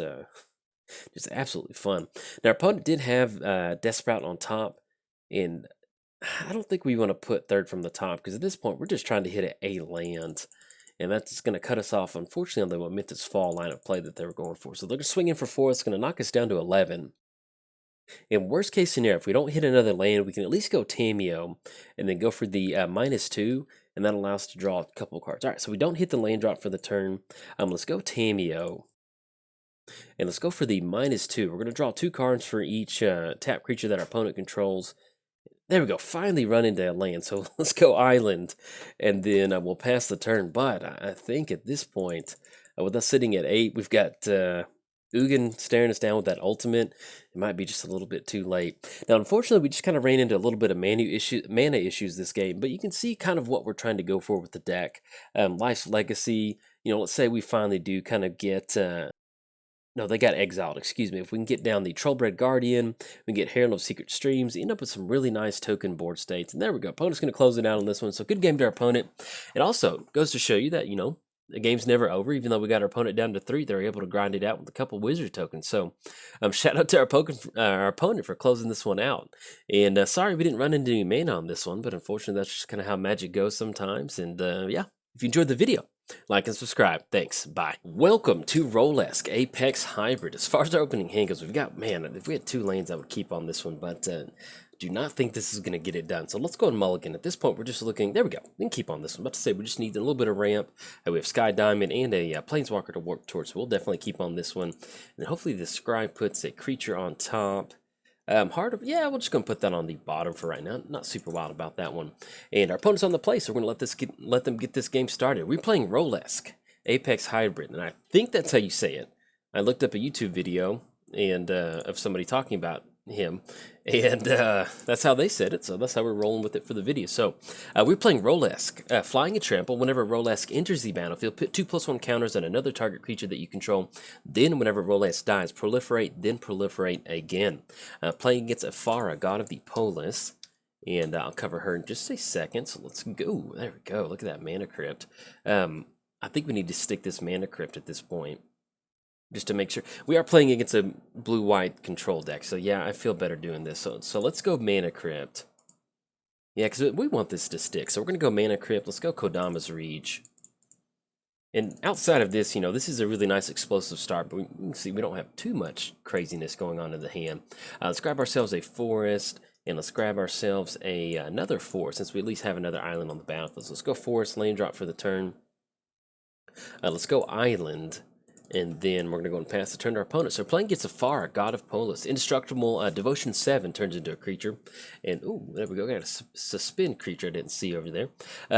absolutely fun. Now, our opponent did have Death Sprout on top, and I don't think we want to put third from the top, because at this point, we're just trying to hit a land, and that's going to cut us off, unfortunately, on the Momentous Fall line of play that they were going for. So they're swinging for 4. It's going to knock us down to 11. In worst case scenario, if we don't hit another land, we can at least go Tameo, and then go for the -2, and that allows us to draw a couple cards. All right, so we don't hit the land drop for the turn. Let's go Tameo. And let's go for the -2. We're going to draw 2 cards for each tap creature that our opponent controls. There we go. Finally run into a land. So let's go Island. And then we'll pass the turn. But I think at this point, with us sitting at 8, we've got Ugin staring us down with that ultimate. It might be just a little bit too late. Now, unfortunately, we just kind of ran into a little bit of mana issues this game. But you can see kind of what we're trying to go for with the deck. Life's Legacy. Let's say we finally do kind of get... No, they got exiled, excuse me. If we can get down the Trollbred Guardian, we can get Herald of Secret Streams, end up with some really nice token board states. And there we go. Opponent's going to close it out on this one. So good game to our opponent. It also goes to show you that, the game's never over. Even though we got our opponent down to 3, they're able to grind it out with a couple wizard tokens. So, shout out to our opponent for closing this one out. And sorry we didn't run into any mana on this one, but unfortunately that's just kind of how Magic goes sometimes. And yeah, if you enjoyed the video, like and subscribe. Thanks. Bye. Welcome to Roalesk Apex Hybrid. As far as our opening hand goes, we've got, man, if we had 2 lanes, I would keep on this one, but do not think this is going to get it done. So let's go and mulligan. At this point, we're just looking, there we go. We can keep on this one. I'm about to say, we just need a little bit of ramp. We have Sky Diamond and a Planeswalker to work towards, so we'll definitely keep on this one. And hopefully the Scribe puts a creature on top. Yeah, we're just going to put that on the bottom for right now. Not super wild about that one. And our opponent's on the play, so we're going to let them get this game started. We're playing Roalesk Apex Hybrid, and I think that's how you say it. I looked up a YouTube video and of somebody talking about him, and that's how they said it, so that's how we're rolling with it for the video. So we're playing Roalesk, flying a trample. Whenever Roalesk enters the battlefield, put 2/+1 counters on another target creature that you control. Then whenever Roalesk dies, proliferate, then proliferate again. Playing against Ephara, god of the Polis, and I'll cover her in just a second. So let's go. There we go. Look at that mana crypt. I think we need to stick this mana crypt at this point, just to make sure. We are playing against a blue-white control deck, so yeah, I feel better doing this. So let's go Mana Crypt. Yeah, because we want this to stick. So we're going to go Mana Crypt. Let's go Kodama's Reach. And outside of this, you know, this is a really nice explosive start, but we can see we don't have too much craziness going on in the hand. Let's grab ourselves a Forest, and let's grab ourselves another Forest, since we at least have another island on the battlefield. So let's go Forest, Land Drop for the turn. Let's go Island. And then we're going to go and pass the turn to our opponent. So we're playing against Ephara, god of Polis. Indestructible, Devotion 7 turns into a creature. And, ooh, there we go. Got a suspend creature I didn't see over there.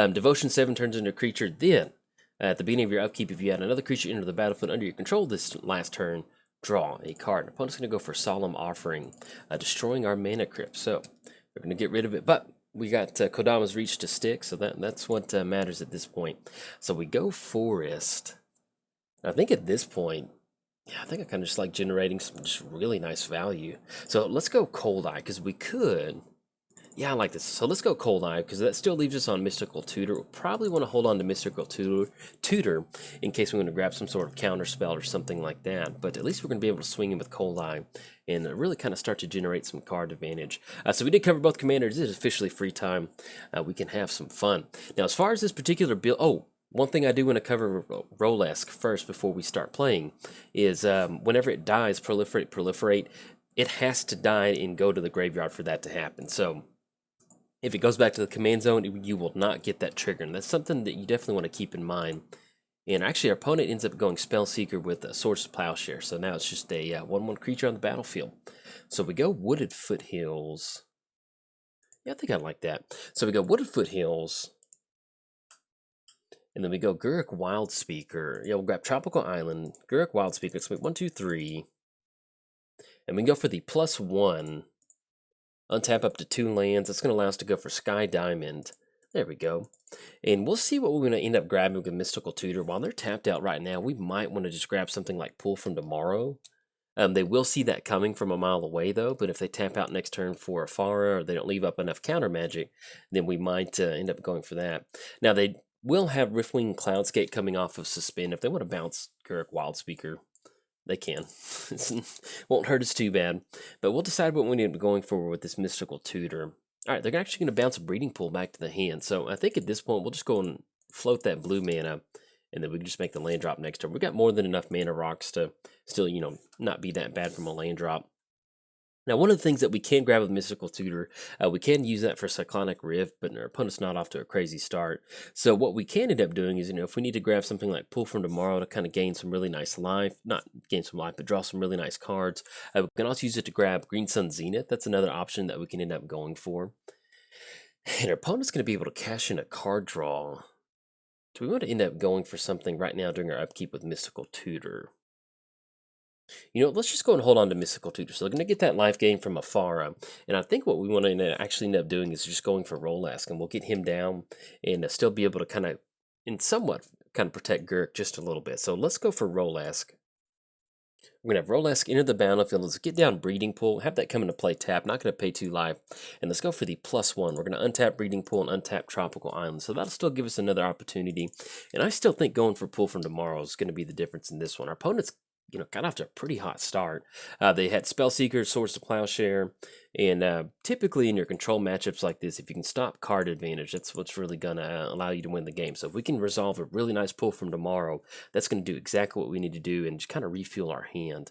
Devotion 7 turns into a creature. Then, at the beginning of your upkeep, if you had another creature enter the battlefield under your control this last turn, draw a card. Our opponent's going to go for Solemn Offering, destroying our Mana Crypt. So we're going to get rid of it. But we got Kodama's Reach to stick, so that's what matters at this point. So we go Forest. I think at this point, yeah, I think I kind of just like generating some just really nice value. So let's go Cold Eye, because we could. Yeah, I like this. So let's go Cold Eye, because that still leaves us on Mystical Tutor. We'll probably want to hold on to Mystical Tutor in case we want to grab some sort of counter spell or something like that. But at least we're going to be able to swing in with Cold Eye and really kind of start to generate some card advantage. So we did cover both commanders. This is officially free time. We can have some fun. Now, as far as this particular build, one thing I do want to cover Roalesk first before we start playing is whenever it dies, proliferate, it has to die and go to the graveyard for that to happen. So if it goes back to the command zone, you will not get that trigger. And that's something that you definitely want to keep in mind. And actually, our opponent ends up going Spellseeker with a Swords of Plowshare. So now it's just a 1/1 creature on the battlefield. So we go Wooded Foothills. Yeah, I think I like that. So we go Wooded Foothills. And then we go Guruk Wildspeaker. Yeah, we'll grab Tropical Island, Guruk Wildspeaker. Let's make 1, 2, 3. And we can go for the +1. Untap up to 2 lands. That's going to allow us to go for Sky Diamond. There we go. And we'll see what we're going to end up grabbing with Mystical Tutor. While they're tapped out right now, we might want to just grab something like Pull from Tomorrow. They will see that coming from a mile away, though. But if they tap out next turn for Ephara, or they don't leave up enough counter magic, then we might end up going for that. Now, they will have Riftwing Cloudscape coming off of Suspend. If they want to bounce Guruk Wildspeaker, they can. Won't hurt us too bad. But we'll decide what we need to be going for with this Mystical Tutor. All right, they're actually going to bounce a Breeding Pool back to the hand. So I think at this point, we'll just go and float that blue mana, and then we can just make the land drop next turn. We've got more than enough mana rocks to still, you know, not be that bad from a land drop. Now, one of the things that we can grab with Mystical Tutor, we can use that for Cyclonic Rift, but our opponent's not off to a crazy start. So what we can end up doing is, you know, if we need to grab something like Pull from Tomorrow to kind of gain some really nice life, not gain some life, but draw some really nice cards, we can also use it to grab Green Sun Zenith. That's another option that we can end up going for. And our opponent's going to be able to cash in a card draw. Do we want to end up going for something right now during our upkeep with Mystical Tutor? You know, let's just go and hold on to Mystical Tutor. So we're going to get that life gain from Ephara. And I think what we want to actually end up doing is just going for Roalesk. And we'll get him down and still be able to kind of, in somewhat, kind of protect Guruk just a little bit. So let's go for Roalesk. We're going to have Roalesk enter the battlefield. Let's get down Breeding Pool. Have that come into play tap. Not going to pay 2 life. And let's go for the +1. We're going to untap Breeding Pool and untap Tropical Island. So that'll still give us another opportunity. And I still think going for Pool from Tomorrow is going to be the difference in this one. Our opponent's got off to a pretty hot start. They had Spellseeker, Swords to Plowshare, and typically in your control matchups like this, if you can stop card advantage, that's what's really going to allow you to win the game. So if we can resolve a really nice Pool from Tomorrow, that's going to do exactly what we need to do and just kind of refuel our hand.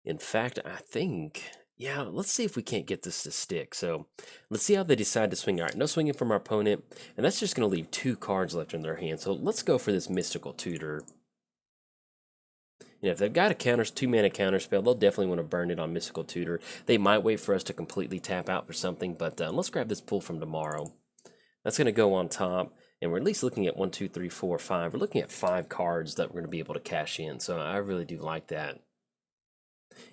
In fact, I think, yeah, let's see if we can't get this to stick. So let's see how they decide to swing. All right, no swinging from our opponent, and that's just going to leave 2 cards left in their hand. So let's go for this Mystical Tutor. If they've got a 2-mana counter spell, they'll definitely want to burn it on Mystical Tutor. They might wait for us to completely tap out for something, but let's grab this Pool from Tomorrow. That's going to go on top, and we're at least looking at 1, 2, 3, 4, 5. We're looking at 5 cards that we're going to be able to cash in, so I really do like that.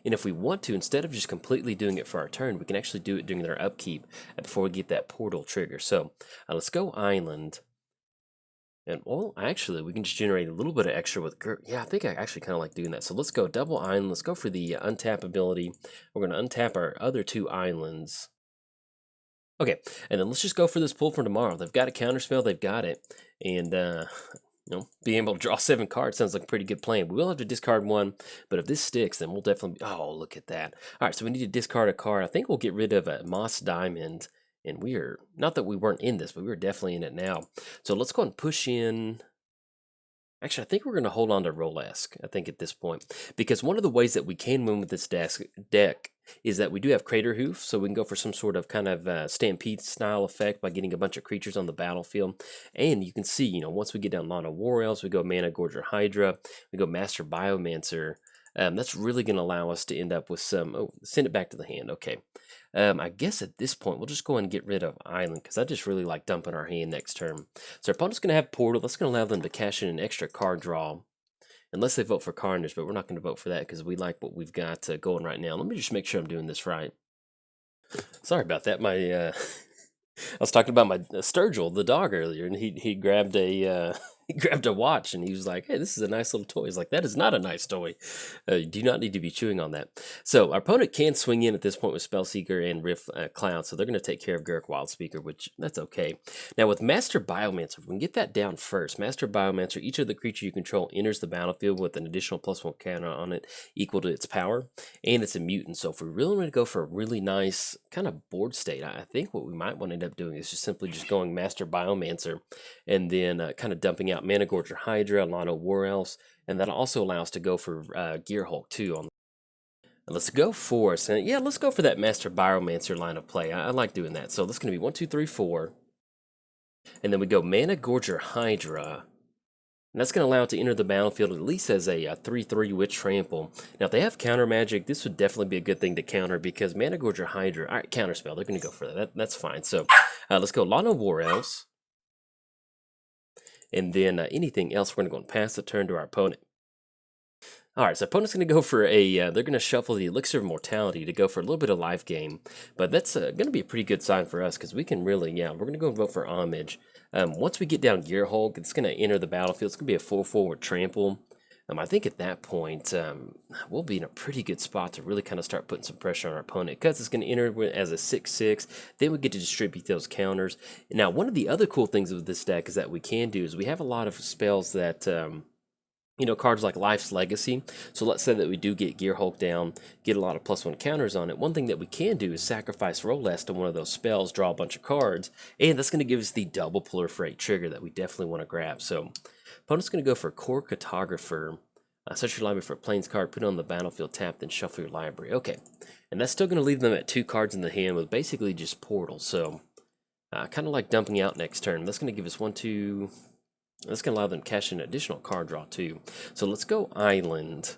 And if we want to, instead of just completely doing it for our turn, we can actually do it during their upkeep before we get that portal trigger. So let's go Island. And, well, actually, we can just generate a little bit of extra with... Yeah, I think I actually kind of like doing that. So let's go double Island. Let's go for the untap ability. We're going to untap our other 2 islands. Okay, and then let's just go for this Pool from Tomorrow. They've got a counterspell. They've got it. And, being able to draw 7 cards sounds like a pretty good plan. We will have to discard 1, but if this sticks, then we'll definitely... Oh, look at that. All right, so we need to discard a card. I think we'll get rid of a Moss Diamond. And we're, not that we weren't in this, but we're definitely in it now. So let's go and push in. Actually, I think we're going to hold on to Roalesk, I think, at this point. Because one of the ways that we can win with this deck is that we do have Crater Hoof, so we can go for some sort of kind of Stampede-style effect by getting a bunch of creatures on the battlefield. And you can see, once we get down Lana War Elves, we go Mana Gorger Hydra, we go Master Biomancer. That's really going to allow us to end up with some... Oh, send it back to the hand. Okay. I guess at this point, we'll just go ahead and get rid of Island, because I just really like dumping our hand next turn. So our opponent's going to have Portal. That's going to allow them to cash in an extra card draw. Unless they vote for Carnage, but we're not going to vote for that because we like what we've got going right now. Let me just make sure I'm doing this right. Sorry about that. My I was talking about my Sturgill, the dog, earlier, and he grabbed a he grabbed a watch, and he was like, "Hey, this is a nice little toy." He's like, "That is not a nice toy. You do not need to be chewing on that." So our opponent can swing in at this point with Spellseeker and Rift Cloud, so they're going to take care of Garruk Wildspeaker, which that's okay. Now with Master Biomancer, we can get that down first. Master Biomancer, each of the creature you control enters the battlefield with an additional +1 counter on it equal to its power, and it's a mutant. So if we really want to go for a really nice kind of board state, I think what we might want to end up doing is just simply just going Master Biomancer, and then kind of dumping out Mana Gorger Hydra, Lana War Elves, and that'll also allow us to go for Gear Hulk too. Let's go for us. And yeah, let's go for that Master Biomancer line of play. I like doing that. So that's going to be 1, 2, 3, 4. And then we go Mana Gorger Hydra. And that's going to allow it to enter the battlefield at least as a 3/3 with Trample. Now, if they have counter magic, this would definitely be a good thing to counter because Mana Gorger Hydra, all right, counter spell, they're going to go for that. That's fine. So let's go Lana War Elves. And then anything else, we're going to go and pass the turn to our opponent. All right, so opponent's going to go for a, they're going to shuffle the Elixir of Mortality to go for a little bit of life gain. But that's going to be a pretty good sign for us because we can really, we're going to go and vote for Homage. Once we get down Gear Hulk, it's going to enter the battlefield. It's going to be a full forward trample. I think at that point, we'll be in a pretty good spot to really kind of start putting some pressure on our opponent because it's going to enter as a 6/6. Then we get to distribute those counters. Now, one of the other cool things with this deck is that we can do is we have a lot of spells that... cards like Life's Legacy. So let's say that we do get Gear Hulk down, get a lot of +1 counters on it. One thing that we can do is sacrifice Roalesk to one of those spells, draw a bunch of cards, and that's going to give us the double proliferate trigger that we definitely want to grab. So opponent's going to go for Core Cartographer. Search your library for a Plains card, put it on the battlefield, tap, then shuffle your library. Okay, and that's still going to leave them at 2 cards in the hand with basically just portals. So kind of like dumping out next turn. That's going to give us 1, 2... That's going to allow them to cash in an additional card draw too. So let's go Island.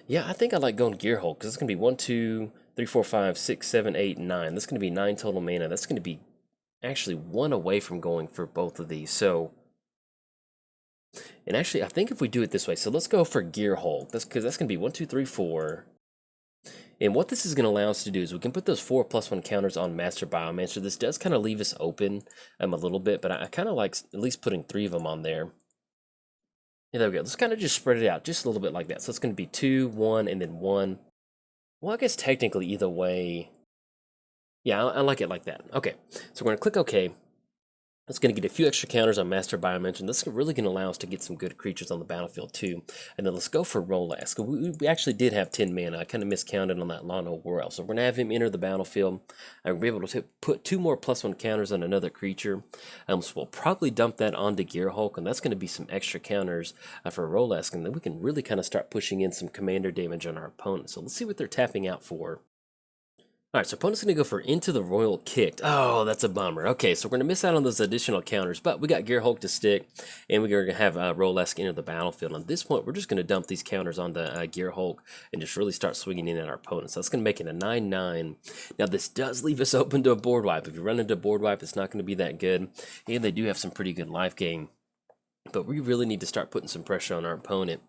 Yeah, I think I like going Gear Hulk because it's going to be 1, 2, 3, 4, 5, 6, 7, 8, 9. That's going to be 9 total mana. That's going to be actually 1 away from going for both of these. So, and actually, I think if we do it this way, so let's go for Gear Hulk. That's because that's going to be 1, 2, 3, 4. And what this is going to allow us to do is we can put those 4 +1 counters on Master Biomancer. This does kind of leave us open a little bit, but I kind of like at least putting 3 of them on there. Yeah, there we go. Let's kind of just spread it out just a little bit like that. So it's going to be 2, 1, and then 1. Well, I guess technically either way. Yeah, I like it like that. Okay, so we're going to click OK. That's going to get a few extra counters on Master Biomension. This is really going to allow us to get some good creatures on the battlefield too. And then let's go for Roalesk. We actually did have 10 mana. I kind of miscounted on that Lano War. So we're going to have him enter the battlefield. And we'll be able to put 2 more +1 counters on another creature. So we'll probably dump that onto Gearhulk, and that's going to be some extra counters for Roalesk. And then we can really kind of start pushing in some commander damage on our opponent. So let's see what they're tapping out for. Alright, so opponent's going to go for Into the Royal Kicked. Oh, that's a bummer. Okay, so we're going to miss out on those additional counters, but we got Gearhulk to stick, and we're going to have Roalesk enter the battlefield. And at this point, we're just going to dump these counters onto Gearhulk and just really start swinging in at our opponents. So that's going to make it a 9/9. Now, this does leave us open to a board wipe. If you run into a board wipe, it's not going to be that good, and they do have some pretty good life gain. But we really need to start putting some pressure on our opponent.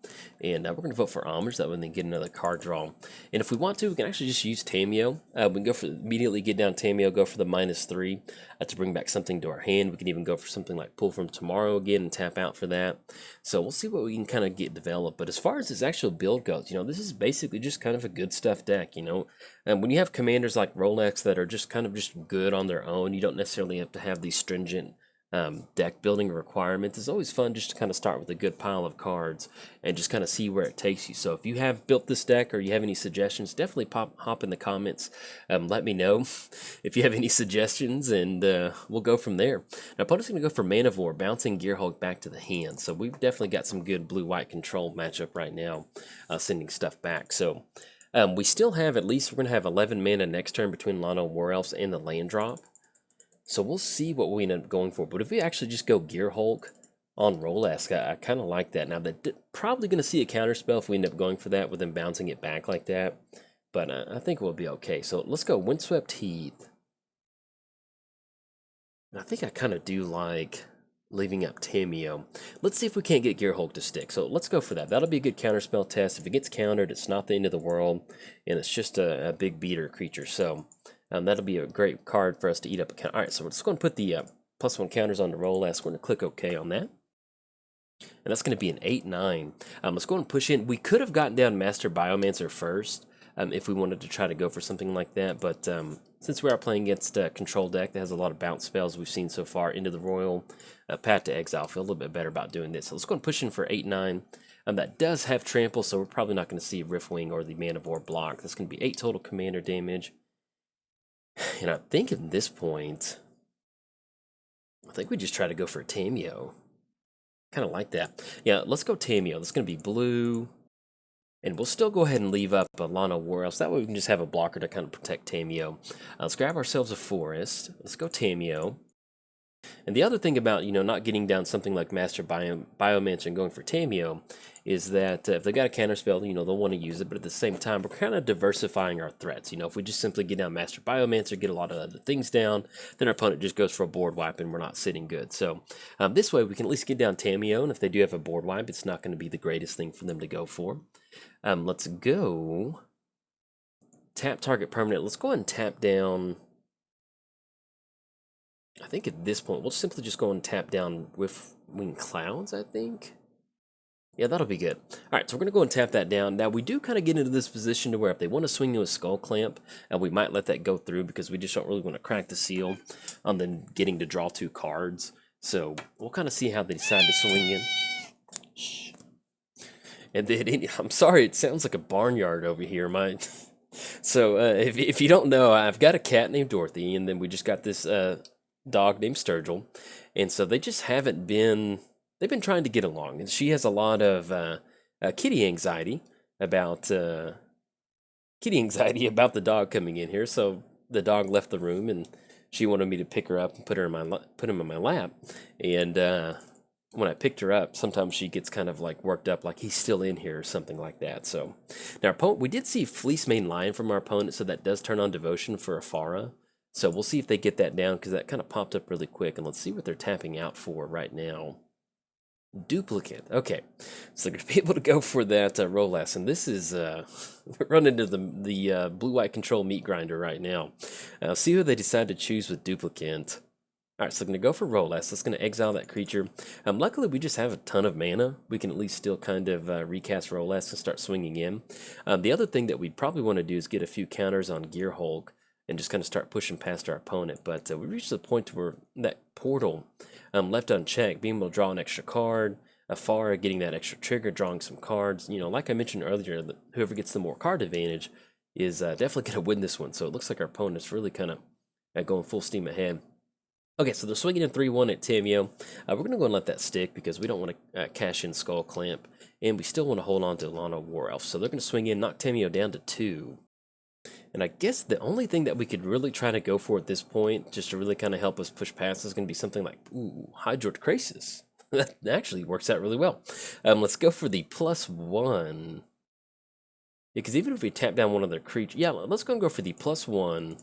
And we're going to vote for Homage. That way they get another card draw. And if we want to, we can actually just use Tameo. We can go for immediately get down Tameo, go for the -3 to bring back something to our hand. We can even go for something like Pull from Tomorrow again and tap out for that. So we'll see what we can kind of get developed. But as far as this actual build goes, this is basically just kind of a good stuff deck, And when you have commanders like Rolex that are just kind of just good on their own, you don't necessarily have to have these stringent deck building requirements. It's always fun just to kind of start with a good pile of cards and just kind of see where it takes you. So if you have built this deck or you have any suggestions, definitely hop in the comments. Let me know if you have any suggestions, and we'll go from there. Now, opponent's going to go for Manivore, bouncing Gearhulk back to the hand. So we've definitely got some good blue-white control matchup right now, sending stuff back. So we still have we're going to have 11 mana next turn between Lano War Elves and the land drop. So we'll see what we end up going for. But if we actually just go Gearhulk on Roalesk, I kind of like that. Now, they're probably going to see a counterspell if we end up going for that with them bouncing it back like that. But I think we'll be okay. So let's go Windswept Heath. I think I kind of do like leaving up Tameo. Let's see if we can't get Gearhulk to stick. So let's go for that. That'll be a good counterspell test. If it gets countered, it's not the end of the world. And it's just a big beater creature. So that'll be a great card for us to eat up a count. All right, so we're just going to put the +1 counters on the Roalesk. We're going to click OK on that. And that's going to be an 8/9. Let's go and push in. We could have gotten down Master Biomancer first if we wanted to try to go for something like that. But since we are playing against a control deck that has a lot of bounce spells we've seen so far, Into the Royal, Path to Exile, I feel a little bit better about doing this. So let's go and push in for 8/9. That does have Trample, so we're probably not going to see Riftwing or the Manivore block. That's going to be 8 total commander damage. And I think at this point, I think we just try to go for Tameo. Kind of like that. Yeah, let's go Tameo. That's going to be blue. And we'll still go ahead and leave up a Lano War Elves. That way we can just have a blocker to kind of protect Tameo. Let's grab ourselves a forest. Let's go Tameo. And the other thing about, not getting down something like Master Biomancer and going for Tameo is that if they got a counterspell, they'll want to use it, but at the same time, we're kind of diversifying our threats. If we just simply get down Master Biomancer, get a lot of other things down, then our opponent just goes for a board wipe and we're not sitting good. So this way we can at least get down Tameo, and if they do have a board wipe, it's not going to be the greatest thing for them to go for. Let's go tap target permanent. Let's go ahead and tap down. I think at this point, we'll simply just go and tap down with Winged Clouds, I think. Yeah, that'll be good. All right, so we're going to go and tap that down. Now, we do kind of get into this position to where if they want to swing to a Skull Clamp, we might let that go through because we just don't really want to crack the seal on them getting to draw 2 cards. So we'll kind of see how they decide to swing in. And then, I'm sorry, it sounds like a barnyard over here. So if you don't know, I've got a cat named Dorothy, and then we just got this dog named Sturgill, and so they just haven't been. They've been trying to get along, and she has a lot of kitty anxiety about the dog coming in here. So the dog left the room, and she wanted me to pick her up and put him in my lap. And when I picked her up, sometimes she gets kind of like worked up, like he's still in here or something like that. So now our opponent, we did see Fleece Mane Lion from our opponent, so that does turn on Devotion for Ephara. So we'll see if they get that down, because that kind of popped up really quick. And let's see what they're tapping out for right now. Duplicate. Okay, so they're going to be able to go for that Roalesk. And this is, we're running into the blue-white control meat grinder right now. See who they decide to choose with Duplicate. Alright, so I'm going to go for Roalesk. That's going to exile that creature. Luckily, we just have a ton of mana. We can at least still kind of recast Roalesk and start swinging in. The other thing that we'd probably want to do is get a few counters on Gear Hulk and just kind of start pushing past our opponent. But we reached the point where that portal left unchecked, being able to draw an extra card, Ephara getting that extra trigger, drawing some cards. You know, like I mentioned earlier, whoever gets the more card advantage is definitely going to win this one. So it looks like our opponent's really kind of going full steam ahead. Okay, so they're swinging in 3-1 at Tamiyo. We're going to go and let that stick because we don't want to cash in Skull Clamp, and we still want to hold on to Lana War Elf. So they're going to swing in, knock Tamiyo down to 2. And I guess the only thing that we could really try to go for at this point, just to really kind of help us push past, is going to be something like, ooh, Hydroid Crisis. That actually works out really well. Let's go for the +1. Because even if we tap down one of their creatures, yeah, let's go and go for the +1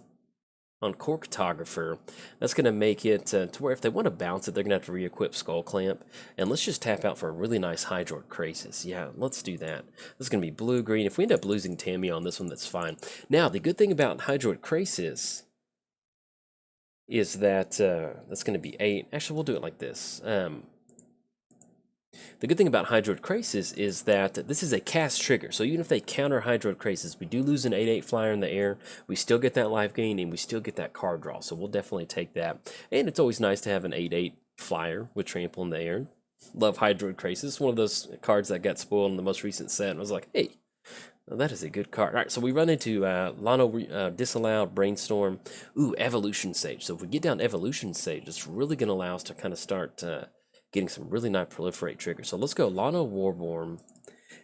on Core Cartographer. That's going to make it to where if they want to bounce it, they're going to have to re-equip Skull Clamp. And let's just tap out for a really nice Hydroid Crisis. Yeah, let's do that. This is going to be blue-green. If we end up losing Tamiyo on this one, that's fine. Now, the good thing about Hydroid Crisis is that that's going to be 8. Actually, we'll do it like this. The good thing about Hydroid Crisis is that this is a cast trigger, so even if they counter Hydroid Crisis, we do lose an 8/8 flyer in the air, we still get that life gain, and we still get that card draw, so we'll definitely take that. And it's always nice to have an 8/8 flyer with trample in the air. Love Hydroid Crisis, one of those cards that got spoiled in the most recent set, and I was like, hey, well, that is a good card. All right, so we run into Lano Disallowed, Brainstorm, ooh, Evolution Sage. So if we get down Evolution Sage, it's really going to allow us to kind of start getting some really nice proliferate triggers. So let's go Lano Warborn,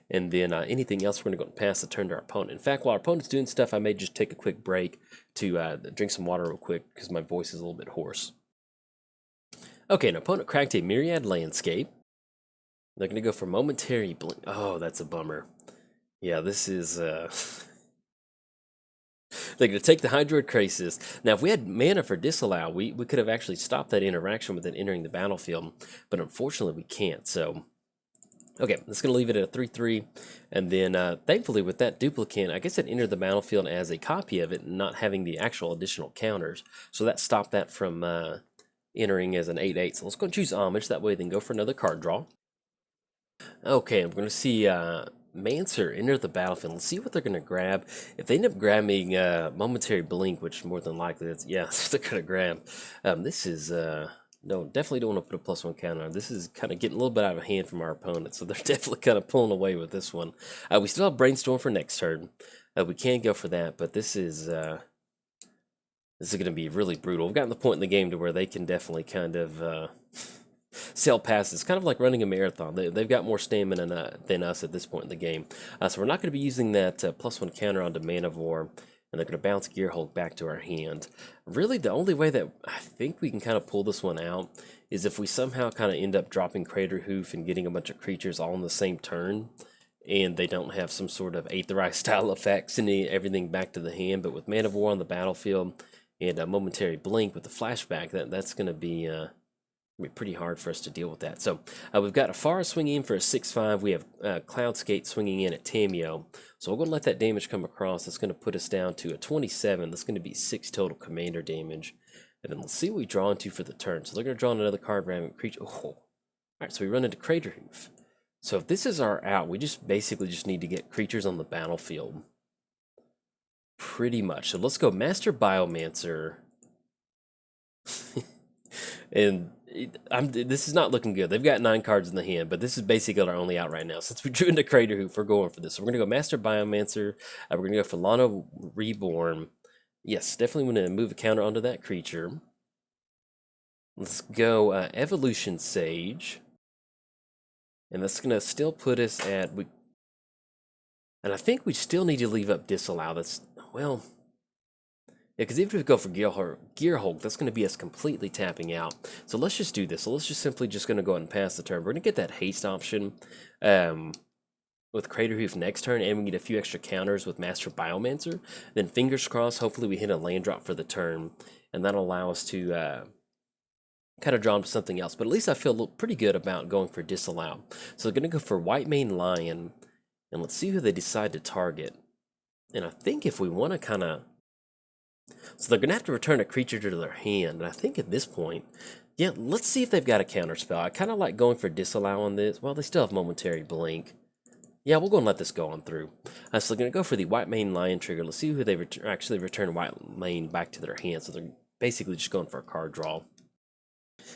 and then anything else we're going to go and pass the turn to our opponent. In fact, while our opponent's doing stuff, I may just take a quick break to drink some water real quick because my voice is a little bit hoarse. Okay, an opponent cracked a Myriad Landscape. They're going to go for Momentary Blink. Oh, that's a bummer. Yeah, this is... They're going to take the Hydroid Crisis. Now, if we had mana for Disallow, we could have actually stopped that interaction with it entering the battlefield, but unfortunately we can't. So, okay, that's going to leave it at a 3/3, and then thankfully with that duplicate, I guess it entered the battlefield as a copy of it, not having the actual additional counters. So that stopped that from entering as an 8/8. So let's go and choose Homage. That way then go for another card draw. Okay, I'm going to see... Mancer enter the battlefield. Let's see what they're going to grab. If they end up grabbing Momentary Blink, which more than likely, it's, yeah, they're going to grab. This is, no, definitely don't want to put a +1 counter on. This is kind of getting a little bit out of hand from our opponent, so they're definitely kind of pulling away with this one. We still have Brainstorm for next turn. We can go for that, but this is going to be really brutal. We've gotten to the point in the game to where they can definitely kind of... sail past. It's kind of like running a marathon. They've got more stamina than us at this point in the game. So we're not going to be using that +1 counter onto Manivore, and they're going to bounce Gear Hulk back to our hand. Really, the only way that I think we can kind of pull this one out is if we somehow kind of end up dropping Crater Hoof and getting a bunch of creatures all in the same turn, and they don't have some sort of Aetherized style effect sending everything back to the hand. But with Manivore on the battlefield and a Momentary Blink with the flashback, that's going to be... pretty hard for us to deal with that. So we've got Ephara swinging in for a 6/5. We have Cloudskate swinging in at Tamiyo. So we're going to let that damage come across. That's going to put us down to a 27. That's going to be 6 total commander damage. And then let's see what we draw into for the turn. So they're going to draw another card, random creature. Oh. All right, so we run into Crater Hoof. So if this is our out, we just basically just need to get creatures on the battlefield. Pretty much. So let's go Master Biomancer. And this is not looking good. They've got 9 cards in the hand, but this is basically our only out right now. Since we drew into Crater Hoof, we're going for this. So we're going to go Master Biomancer. We're going to go for Lana Reborn. Yes, definitely want to move a counter onto that creature. Let's go Evolution Sage. And that's going to still put us at... And I think we still need to leave up Disallow. That's, well... Yeah, because even if we go for Gear Hulk, that's going to be us completely tapping out. So let's just do this. So let's just simply going to go ahead and pass the turn. We're going to get that haste option with Crater Hoof next turn, and we get a few extra counters with Master Biomancer. Then fingers crossed, hopefully we hit a land drop for the turn, and that'll allow us to kind of draw into something else. But at least I feel pretty good about going for Disallow. So they're going to go for White Mane Lion, and let's see who they decide to target. And I think if we want to kind of... So they're going to have to return a creature to their hand. And I think at this point, yeah, let's see if they've got a counterspell. I kind of like going for disallow on this. Well, they still have momentary blink. Yeah, we'll go and let this go on through. So they're going to go for the white mane lion trigger. Let's see who they actually return white mane back to their hand. So they're basically just going for a card draw.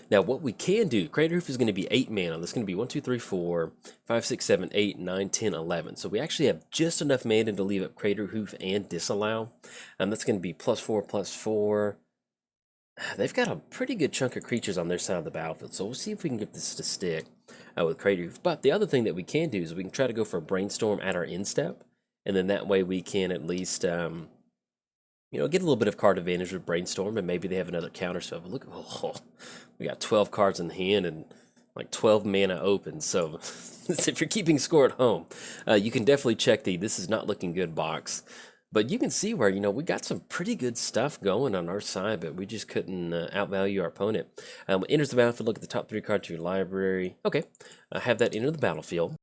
Now, what we can do, Crater Hoof is going to be 8 mana. That's going to be 1, 2, 3, 4, 5, 6, 7, 8, 9, 10, 11. So we actually have just enough mana to leave up Crater Hoof and Disallow. That's going to be +4, +4. They've got a pretty good chunk of creatures on their side of the battlefield, so we'll see if we can get this to stick with Crater Hoof. But the other thing that we can do is we can try to go for a Brainstorm at our end step, and then that way we can at least, get a little bit of card advantage with Brainstorm, and maybe they have another counter spell. But look, we got 12 cards in the hand and like 12 mana open, so if you're keeping score at home, you can definitely check the "this is not looking good" box. But you can see where, we got some pretty good stuff going on our side, but we just couldn't outvalue our opponent. Enters the battlefield, look at the top 3 cards of your library. Okay, have that enter the battlefield.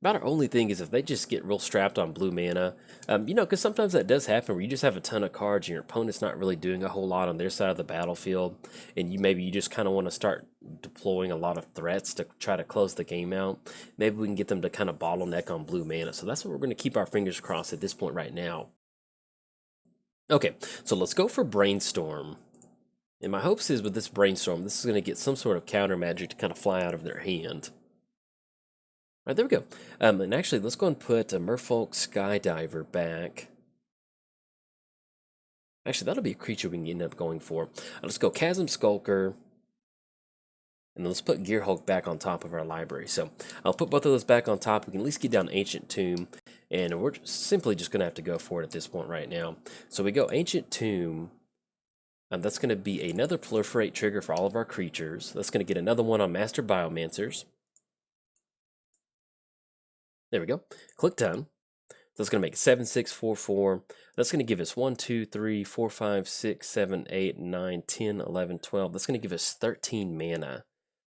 About our only thing is if they just get real strapped on blue mana, because sometimes that does happen where you just have a ton of cards and your opponent's not really doing a whole lot on their side of the battlefield, and you just kind of want to start deploying a lot of threats to try to close the game out. Maybe we can get them to kind of bottleneck on blue mana. So that's what we're going to keep our fingers crossed at this point right now. Okay, so let's go for Brainstorm. And my hopes is with this Brainstorm, this is going to get some sort of counter magic to kind of fly out of their hand. All right, there we go. And actually, let's go and put a Merfolk Skydiver back. Actually, that'll be a creature we can end up going for. Let's go Chasm Skulker. And then let's put Gear Hulk back on top of our library. So I'll put both of those back on top. We can at least get down Ancient Tomb. And we're simply just going to have to go for it at this point right now. So we go Ancient Tomb. That's going to be another Proliferate trigger for all of our creatures. That's going to get another one on Master Biomancers. There we go. Click done. So that's going to make 7, 6, 4, 4. That's going to give us 1, 2, 3, 4, 5, 6, 7, 8, 9, 10, 11, 12. That's going to give us 13 mana.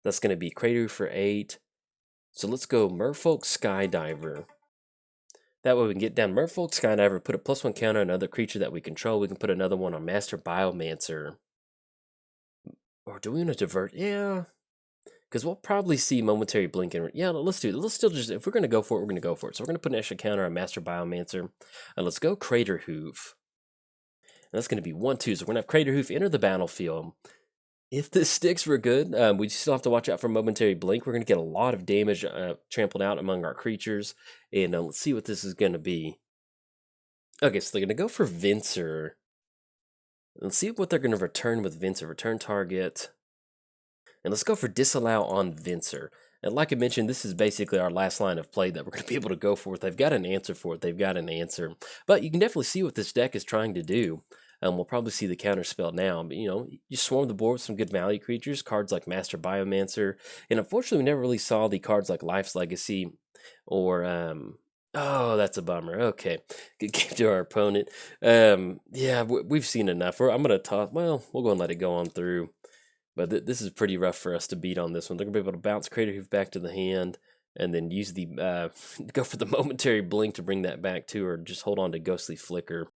That's going to be Crater for 8. So let's go Merfolk Skydiver. That way we can get down Merfolk Skydiver, put a +1 counter on another creature that we control. We can put another one on Master Biomancer. Or do we want to divert? Yeah. Because we'll probably see momentary blink. Yeah, let's do it. Let's still just, if we're going to go for it, we're going to go for it. So we're going to put an extra counter on Master Biomancer. And let's go Crater Hoof. And that's going to be 1, 2. So we're going to have Crater Hoof enter the battlefield. If this sticks, we're good. We still have to watch out for momentary blink. We're going to get a lot of damage trampled out among our creatures. And let's see what this is going to be. Okay, so they're going to go for Vincer. Let's see what they're going to return with Vincer. Return target. And let's go for Disallow on Vincer. And like I mentioned, this is basically our last line of play that we're going to be able to go for. They've got an answer for it. They've got an answer. But you can definitely see what this deck is trying to do. We'll probably see the counter spell now. But, you swarm the board with some good value creatures, cards like Master Biomancer. And unfortunately, we never really saw the cards like Life's Legacy or... oh, that's a bummer. Okay, good game to our opponent. Yeah, we've seen enough. I'm going to toss... Well, we'll go and let it go on through. But this is pretty rough for us to beat on this one. They're going to be able to bounce Crater Hoof back to the hand and then use the... go for the momentary blink to bring that back to, or just hold on to Ghostly Flicker.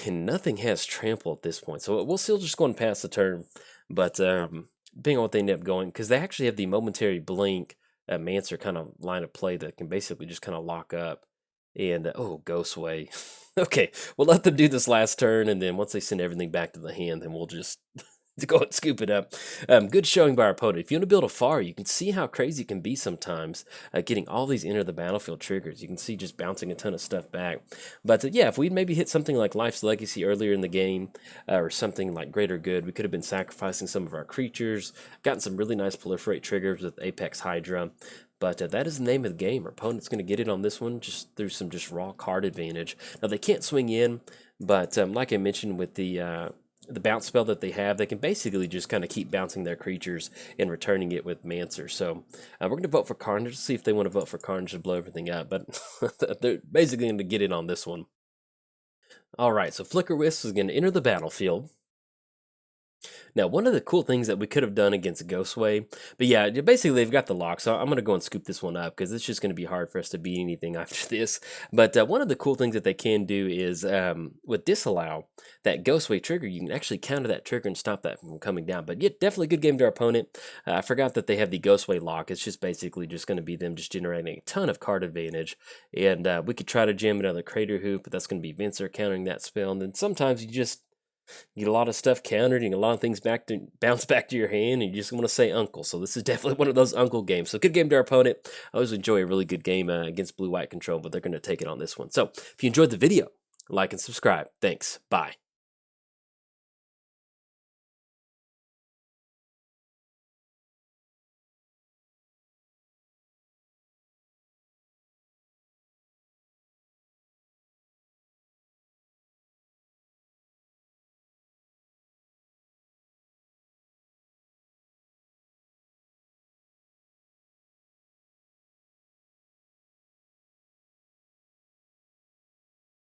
And nothing has trample at this point, so we'll still just go and pass the turn. But being on what they end up going, because they actually have the momentary blink Mancer kind of line of play that can basically just kind of lock up. And oh, Ghostway. Okay, we'll let them do this last turn, and then once they send everything back to the hand, then we'll just to go and scoop it up. Good showing by our opponent. If you want to build Ephara, you can see how crazy it can be sometimes, getting all these enter the battlefield triggers. You can see just bouncing a ton of stuff back. But yeah, if we'd maybe hit something like Life's Legacy earlier in the game, or something like Greater Good, we could have been sacrificing some of our creatures, gotten some really nice proliferate triggers with Apex Hydra. But that is the name of the game. Our opponent's going to get it on this one just through some raw card advantage. Now, they can't swing in, but like I mentioned with the bounce spell that they have, they can basically just kind of keep bouncing their creatures and returning it with Mancer. So we're going to vote for Carnage to see if they want to vote for Carnage to blow everything up. But they're basically going to get in on this one. All right, so Flicker Wisp is going to enter the battlefield. Now, one of the cool things that we could have done against Ghostway, but yeah, basically they've got the lock, so I'm going to go and scoop this one up because it's just going to be hard for us to beat anything after this. But one of the cool things that they can do is with disallow, that Ghostway trigger, you can actually counter that trigger and stop that from coming down. But yeah, definitely a good game to our opponent. I forgot that they have the Ghostway lock. It's just basically just going to be them just generating a ton of card advantage. And we could try to jam another Crater Hoop, but that's going to be Vincer countering that spell. And then sometimes you just get a lot of stuff countered and a lot of things bounce back to your hand, and you just want to say uncle. So this is definitely one of those uncle games. So good game to our opponent. I always enjoy a really good game against blue-white control, but they're going to take it on this one. So if you enjoyed the video, like and subscribe. Thanks. Bye.